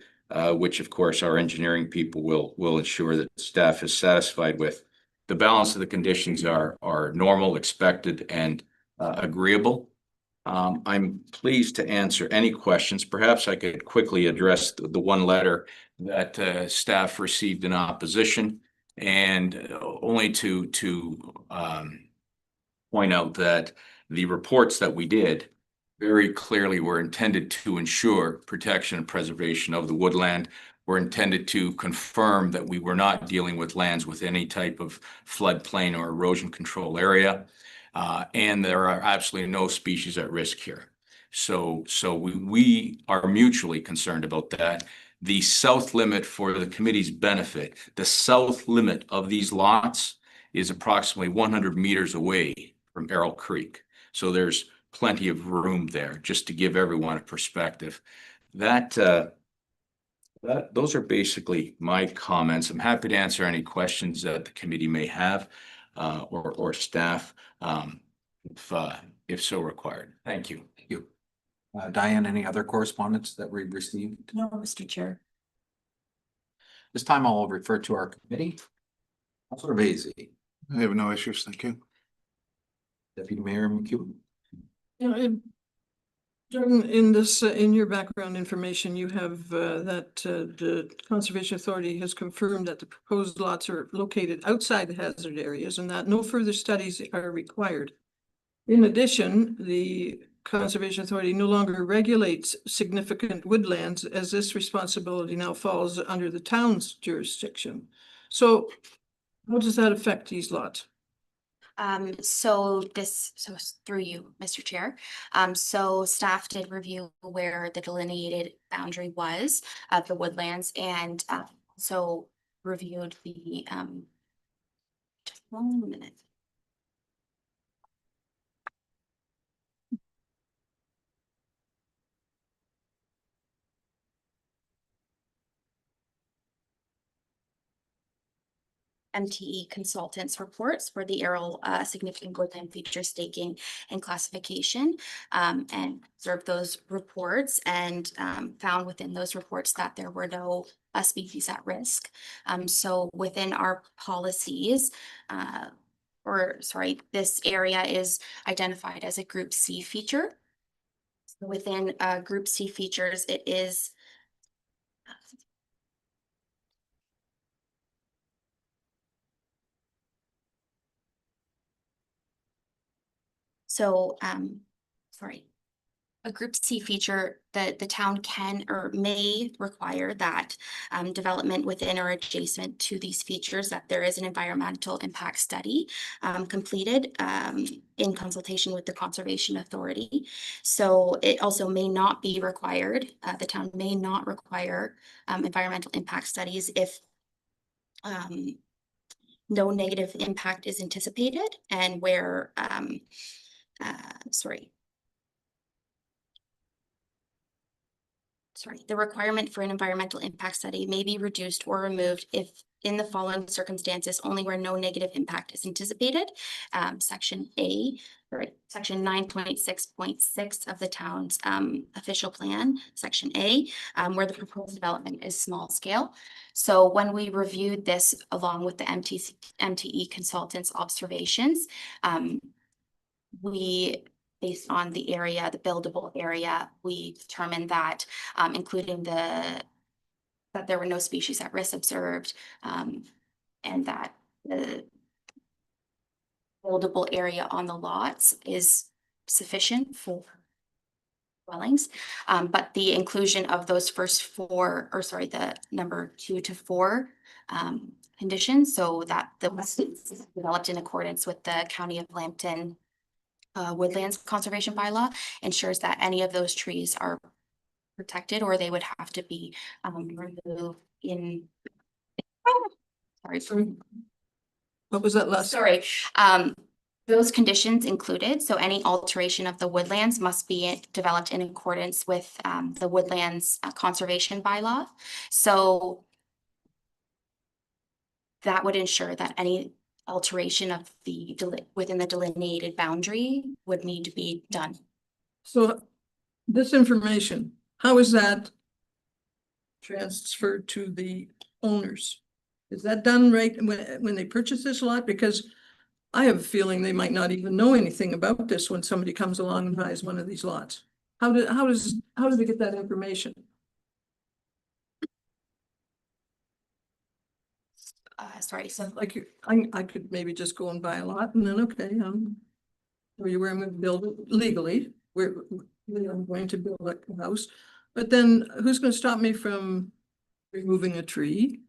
which of course our engineering people will ensure that staff is satisfied with. The balance of the conditions are normal, expected, and agreeable. I'm pleased to answer any questions. Perhaps I could quickly address the one letter that staff received in opposition, and only to point out that the reports that we did very clearly were intended to ensure protection and preservation of the woodland, were intended to confirm that we were not dealing with lands with any type of floodplain or erosion control area. And there are absolutely no species at risk here. So we are mutually concerned about that. The south limit, for the committee's benefit, the south limit of these lots is approximately 100 meters away from Errol Creek. So there's plenty of room there, just to give everyone a perspective. Those are basically my comments. I'm happy to answer any questions that the committee may have, or staff, if so required. Thank you. Thank you. Diane, any other correspondence that we received? No, Mr. Chair. This time I'll refer to our committee. Councilor Vaizey, I have no issues, thank you. Deputy Mayor McEwen. You know, Jordan, in this, in your background information, you have that the Conservation Authority has confirmed that the proposed lots are located outside the hazard areas and that no further studies are required. In addition, the Conservation Authority no longer regulates significant woodlands, as this responsibility now falls under the town's jurisdiction. So how does that affect these lots? So through you, Mr. Chair. So staff did review where the delineated boundary was of the woodlands, and so reviewed the just 1 minute. MTE consultants reports for the Errol significant woodland feature staking and classification, and observed those reports and found within those reports that there were no species at risk. So within our policies, this area is identified as a Group C feature. So within Group C features, it is so, sorry. a group C feature that the town can or may require that development within or adjacent to these features, that there is an environmental impact study completed in consultation with the Conservation Authority. So it also may not be required, the town may not require environmental impact studies if no negative impact is anticipated and where, the requirement for an environmental impact study may be reduced or removed if in the following circumstances, only where no negative impact is anticipated. Section 9.6.6 of the town's official plan, Section A, where the proposed development is small scale. So when we reviewed this along with the MTE consultants' observations, based on the area, the buildable area, we determined that including that there were no species at risk observed, and that the buildable area on the lots is sufficient for dwellings. But the inclusion of those first four, the number 2 to 4 conditions, so that the west is developed in accordance with the County of Plympton Woodlands Conservation Bylaw, ensures that any of those trees are protected, or they would have to be removed in. Sorry. What was that last? Sorry. Those conditions included, so any alteration of the woodlands must be developed in accordance with the Woodlands Conservation Bylaw. So that would ensure that any alteration of within the delineated boundary would need to be done. So this information, how is that transferred to the owners? Is that done right when they purchase this lot? Because I have a feeling they might not even know anything about this when somebody comes along and buys one of these lots. How do they get that information? Sorry, so Like I could maybe just go and buy a lot and then, okay, where I'm going to build it legally, where I'm going to build a house. But then who's going to stop me from removing a tree?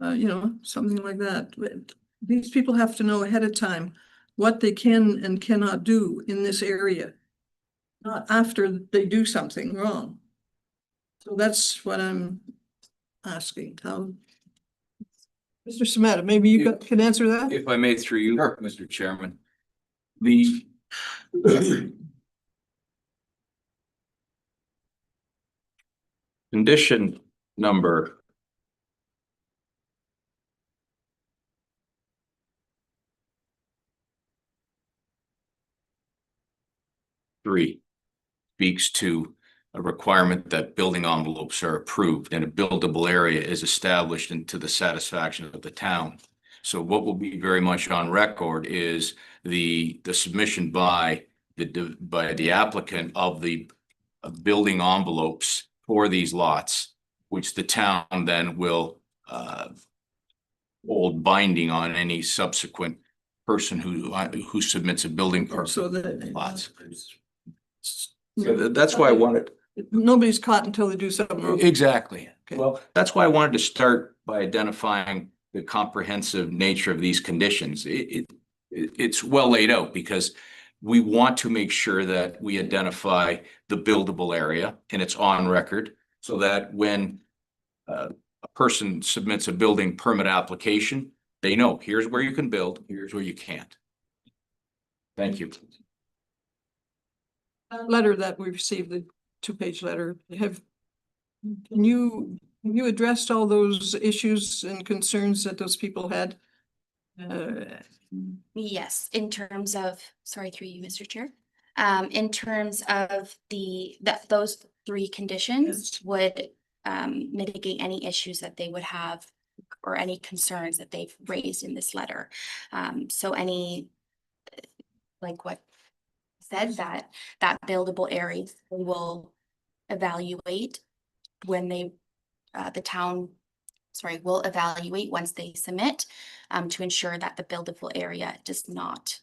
Something like that. But these people have to know ahead of time what they can and cannot do in this area, not after they do something wrong. So that's what I'm asking. How, Mr. Samata, maybe you can answer that? If I may through you, Mr. Chairman, the condition number 3 speaks to a requirement that building envelopes are approved and a buildable area is established into the satisfaction of the town. So what will be very much on record is the submission by the applicant of the building envelopes for these lots, which the town then will hold binding on any subsequent person who submits a building permit. So that Lots. So that's why I wanted. Nobody's caught until they do something wrong. Exactly. Okay. Well, that's why I wanted to start by identifying the comprehensive nature of these conditions. It's well laid out because we want to make sure that we identify the buildable area and it's on record so that when a person submits a building permit application, they know here's where you can build, here's where you can't. Thank you. Letter that we received, the 2-page letter, have you addressed all those issues and concerns that those people had? yes, in terms of, sorry, through you, Mr. Chair. In terms of those 3 conditions would mitigate any issues that they would have or any concerns that they've raised in this letter. So any, like what said, that buildable area we will evaluate when they, the town, will evaluate once they submit to ensure that the buildable area does not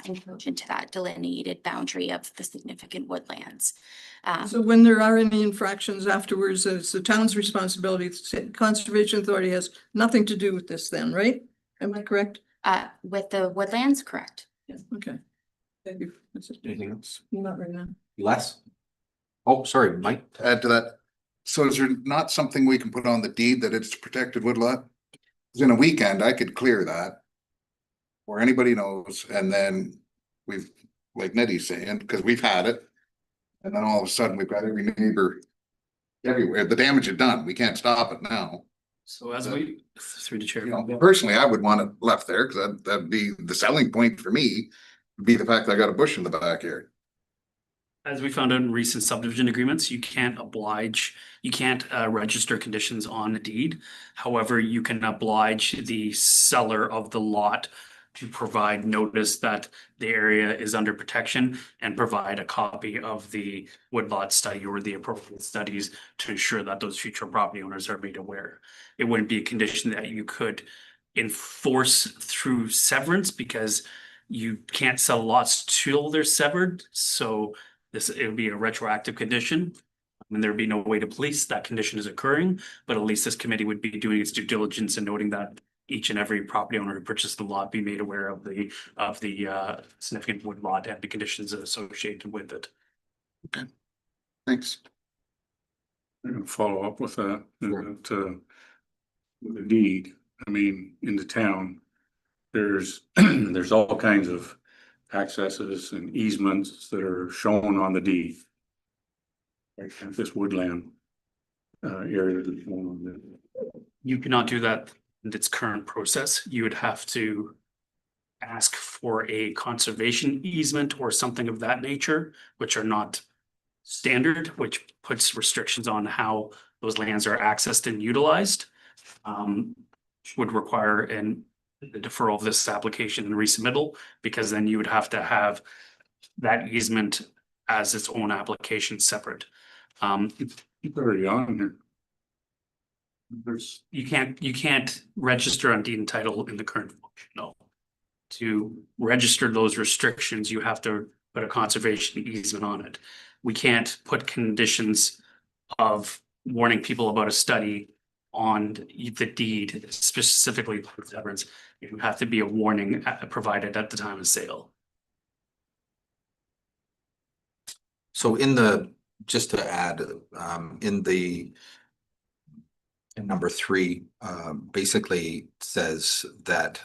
encroach into that delineated boundary of the significant woodlands. So when there are any infractions afterwards, it's the town's responsibility. The Conservation Authority has nothing to do with this then, right? Am I correct? With the woodlands, correct? Yeah, okay. Thank you. That's it. Anything else? Not right now. Les? Oh, sorry, Mike. To add to that, so is there not something we can put on the deed that it's protected woodlot? 'Cause in a weekend, I could clear that. Or anybody knows, and then we've, like Nettie's saying, because we've had it. And then all of a sudden, we've got every neighbor everywhere. The damage is done. We can't stop it now. So as we, through the chair. You know, personally, I would want it left there, because that'd be the selling point for me, would be the fact that I got a bush in the backyard. As we found out in recent subdivision agreements, you can't register conditions on the deed. However, you can oblige the seller of the lot to provide notice that the area is under protection and provide a copy of the woodlot study or the appropriate studies to ensure that those future property owners are made aware. It wouldn't be a condition that you could enforce through severance because you can't sell lots till they're severed. So it would be a retroactive condition. And there'd be no way to police that condition is occurring, but at least this committee would be doing its due diligence and noting that each and every property owner who purchased the lot be made aware of the significant wood lot and the conditions associated with it. Thanks. I'm gonna follow up with that, Sure. with the deed, I mean, in the town, there's, there's all kinds of accesses and easements that are shown on the deed. Like this woodland, area that's shown on the. You cannot do that in its current process. You would have to ask for a conservation easement or something of that nature, which are not standard, which puts restrictions on how those lands are accessed and utilized. Would require a deferral of this application and resubmittal, because then you would have to have that easement as its own application separate. It's already on here. You can't register on deed and title in the current function, no. To register those restrictions, you have to put a conservation easement on it. We can't put conditions of warning people about a study on the deed specifically for severance. It would have to be a warning provided at the time of sale. So just to add, in number 3, basically says that,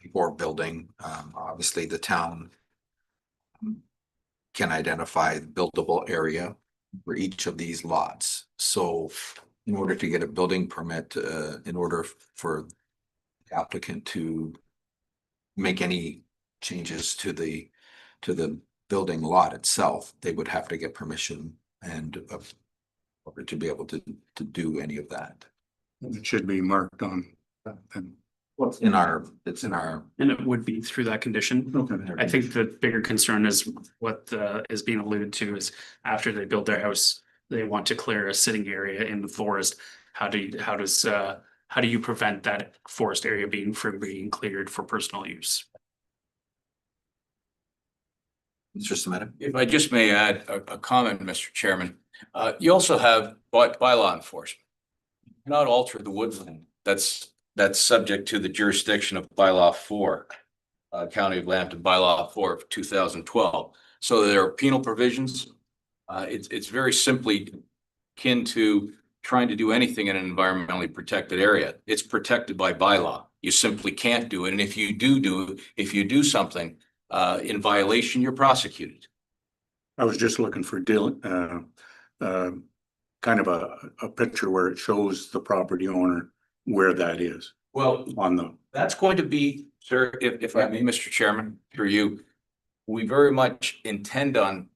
before building, obviously the town can identify the buildable area for each of these lots. So in order to get a building permit, in order for the applicant to make any changes to the building lot itself, they would have to get permission and to be able to do any of that. It should be marked on. And It's in our. And it would be through that condition. okay, I think the bigger concern is what is being alluded to is after they build their house, they want to clear a sitting area in the forest. How do you prevent that forest area from being cleared for personal use? Mr. Semeta? If I just may add a comment, Mr. Chairman, you also have bylaw enforcement. You cannot alter the woodland. That's subject to the jurisdiction of bylaw 4, County of Lambton bylaw 4 of 2012. So there are penal provisions. It's very simply akin to trying to do anything in an environmentally protected area. It's protected by bylaw. You simply can't do it. And if you do something in violation, you're prosecuted. I was just looking for kind of a picture where it shows the property owner where that is Well, on the. that's going to be, sir, if I may, Mr. Chairman, through you, we very much intend on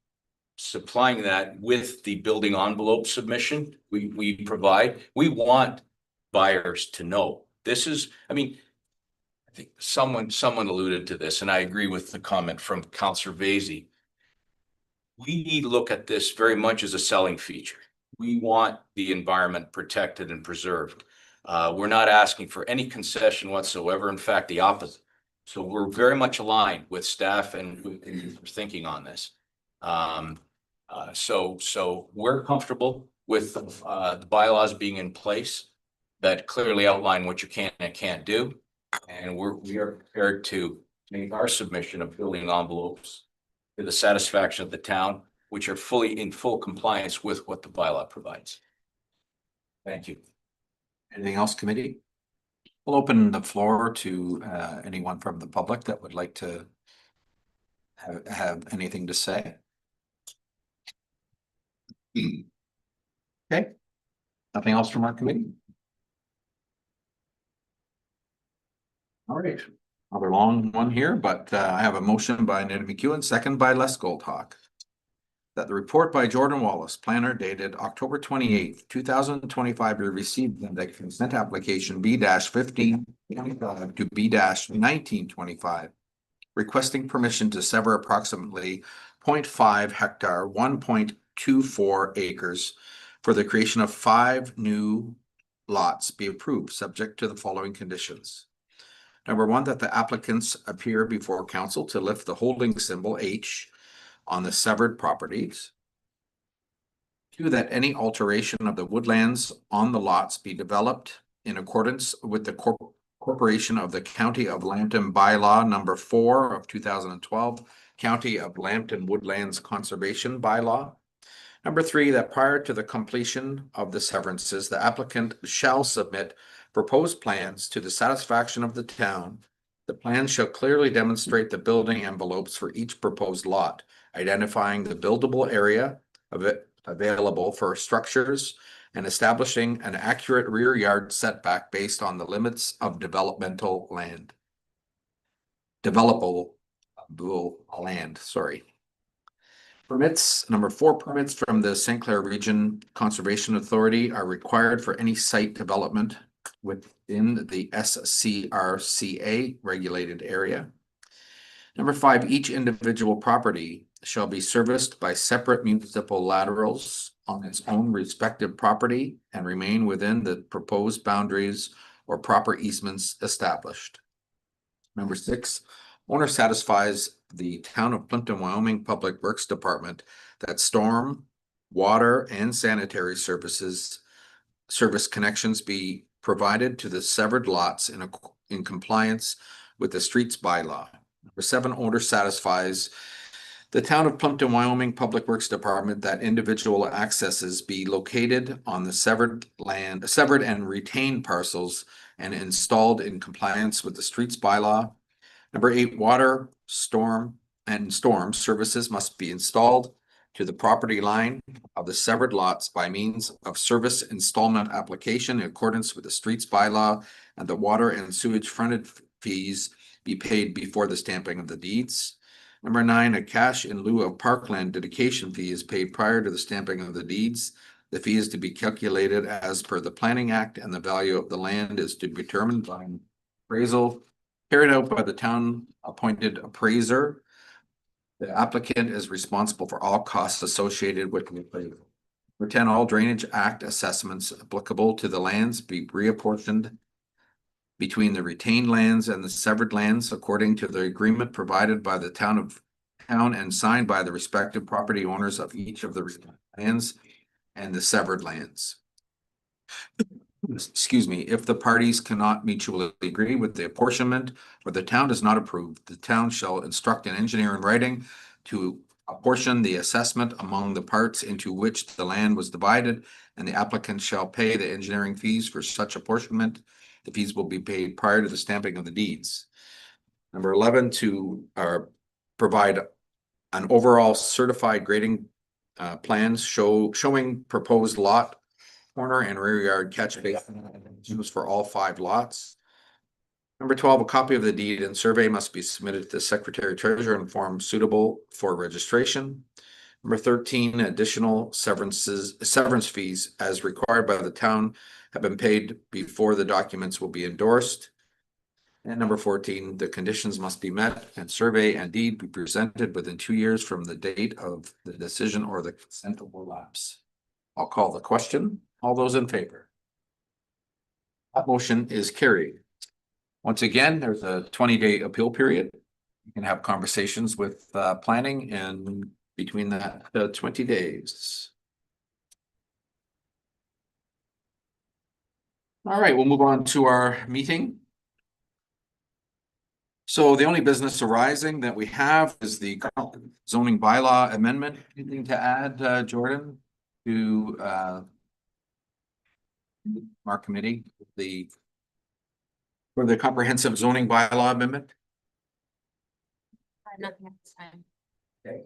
supplying that with the building envelope submission we provide. We want buyers to know. This is, I mean, I think someone alluded to this, and I agree with the comment from Councillor Vasey. We need to look at this very much as a selling feature. We want the environment protected and preserved. We're not asking for any concession whatsoever. In fact, the opposite. So we're very much aligned with staff and with the thinking on this. So we're comfortable with the bylaws being in place that clearly outline what you can and can't do. And we are prepared to make our submission of building envelopes to the satisfaction of the town, which are fully in full compliance with what the bylaw provides. Thank you. Anything else, committee? We'll open the floor to anyone from the public that would like to have anything to say. Okay. Nothing else from our committee? All right, another long one here, but I have a motion by Ned McEwen, second by Les Goldhawk. That the report by Jordan Wallace, planner dated October 28th, 2025, be received in the consent application B-1525 to B-1925, requesting permission to sever approximately 0.5 hectare, 1.24 acres for the creation of 5 new lots be approved, subject to the following conditions. Number 1, that the applicants appear before council to lift the holding symbol H on the severed properties. 2, that any alteration of the woodlands on the lots be developed in accordance with the Corporation of the County of Lambton Bylaw number 4 of 2012, County of Lambton Woodlands Conservation Bylaw. Number 3, that prior to the completion of the severances, the applicant shall submit proposed plans to the satisfaction of the town. The plans shall clearly demonstrate the building envelopes for each proposed lot, identifying the buildable area of it available for structures and establishing an accurate rear yard setback based on the limits of developable land, sorry. Permits, number 4, permits from the St. Clair Region Conservation Authority are required for any site development within the SCRCA regulated area. Number 5, each individual property shall be serviced by separate municipal laterals on its own respective property and remain within the proposed boundaries or proper easements established. Number 6, owner satisfies the town of Plympton-Wyoming Public Works Department that storm, water, and sanitary service connections be provided to the severed lots in compliance with the streets bylaw. Number 7, owner satisfies the town of Plympton-Wyoming Public Works Department that individual accesses be located on the severed and retained parcels and installed in compliance with the streets bylaw. Number 8, water, storm services must be installed to the property line of the severed lots by means of service installment application in accordance with the streets bylaw, and the water and sewage frontage fees be paid before the stamping of the deeds. Number 9, a cash in lieu of parkland dedication fee is paid prior to the stamping of the deeds. The fee is to be calculated as per the Planning Act, and the value of the land is to be determined by an appraisal carried out by the town appointed appraiser. The applicant is responsible for all costs associated with the appraisal. Number 10, all Drainage Act assessments applicable to the lands be reapportioned between the retained lands and the severed lands according to the agreement provided by the town and signed by the respective property owners of each of the lands and the severed lands. Excuse me, if the parties cannot mutually agree with the apportionment or the town does not approve, the town shall instruct an engineer in writing to apportion the assessment among the parts into which the land was divided, and the applicant shall pay the engineering fees for such apportionment. The fees will be paid prior to the stamping of the deeds. Number 11, to provide an overall certified grading plans showing proposed lot, corner and rear yard catch basin used for all 5 lots. Number 12, a copy of the deed and survey must be submitted to the Secretary Treasurer in form suitable for registration. Number 13, additional severance fees as required by the town have been paid before the documents will be endorsed. And number 14, the conditions must be met and survey and deed be presented within 2 years from the date of the decision or the consent will lapse. I'll call the question. All those in favor? That motion is carried. Once again, there's a 20-day appeal period. You can have conversations with planning and between that 20 days. All right, we'll move on to our meeting. So the only business arising that we have is the zoning bylaw amendment. Anything to add, Jordan, to our committee, for the comprehensive zoning bylaw amendment? Nothing at this time. Okay.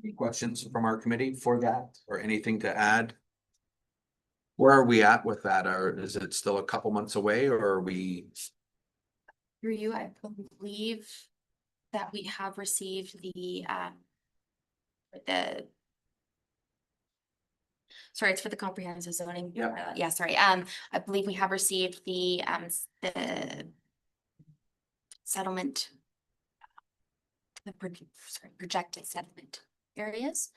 Any questions from our committee for that or anything to add? Where are we at with that? Or is it still a couple months away or are we? Through you, I believe that we have received the sorry, it's for the comprehensive zoning. Yeah. Yeah, sorry. I believe we have received the settlement. Projected settlement areas.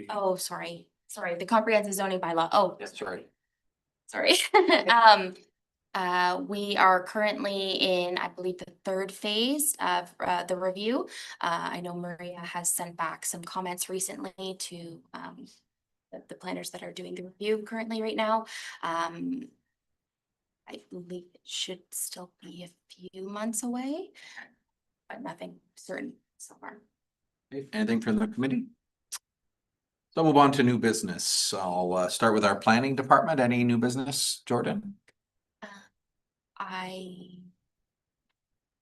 Oh, sorry, the comprehensive zoning bylaw. Oh, That's right. sorry. We are currently in, I believe, the third phase of the review. I know Maria has sent back some comments recently to the planners that are doing the review currently right now. I believe it should still be a few months away, but nothing certain so far. Anything from the committee? So move on to new business. I'll start with our planning department. Any new business, Jordan?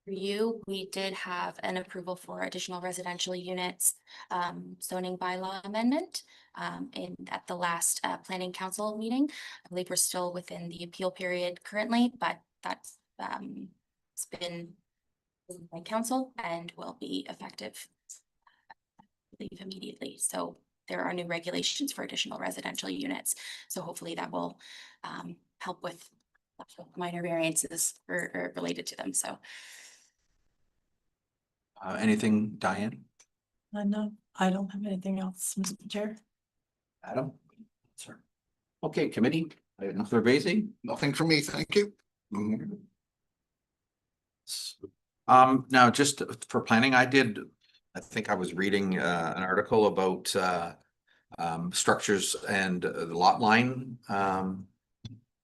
For you, we did have an approval for additional residential units zoning bylaw amendment at the last planning council meeting. I believe we're still within the appeal period currently, but that's it's been by council and will be effective immediately. So there are new regulations for additional residential units. So hopefully that will help with minor variances related to them. So Anything, Diane? No, I don't have anything else, Mr. Chair. Adam? Sir. Okay, committee, Mr. Vacy? Nothing for me, thank you. Now just for planning, I think I was reading an article about structures and the lot line.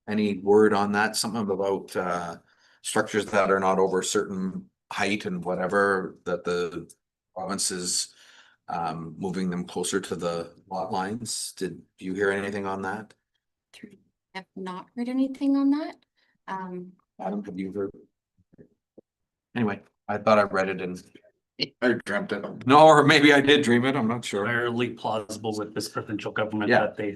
Any word on that? Something about structures that are not over a certain height and whatever, that the province is moving them closer to the lot lines. Did you hear anything on that? I have not heard anything on that. Adam, have you heard? Anyway, I thought I read it and I dreamt it. no, or maybe I did dream it. I'm not sure. Fairly plausible with this provincial government Yeah. that they're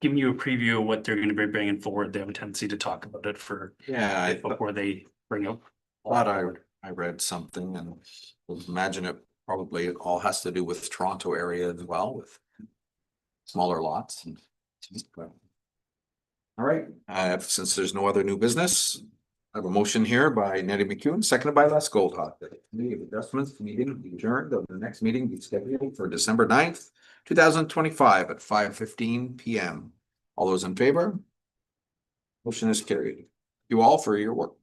giving you a preview of what they're going to be bringing forward. They have a tendency to talk about it Yeah, before they bring up. thought I read something and would imagine it probably all has to do with Toronto area as well, with smaller lots. All right, since there's no other new business, I have a motion here by Nettie McEwen, seconded by Les Goldhawk. The Committee of Adjustments meeting be adjourned. The next meeting be scheduled for December 9th, 2025 at 5:15 p.m. All those in favor? Motion is carried. Thank you all for your work.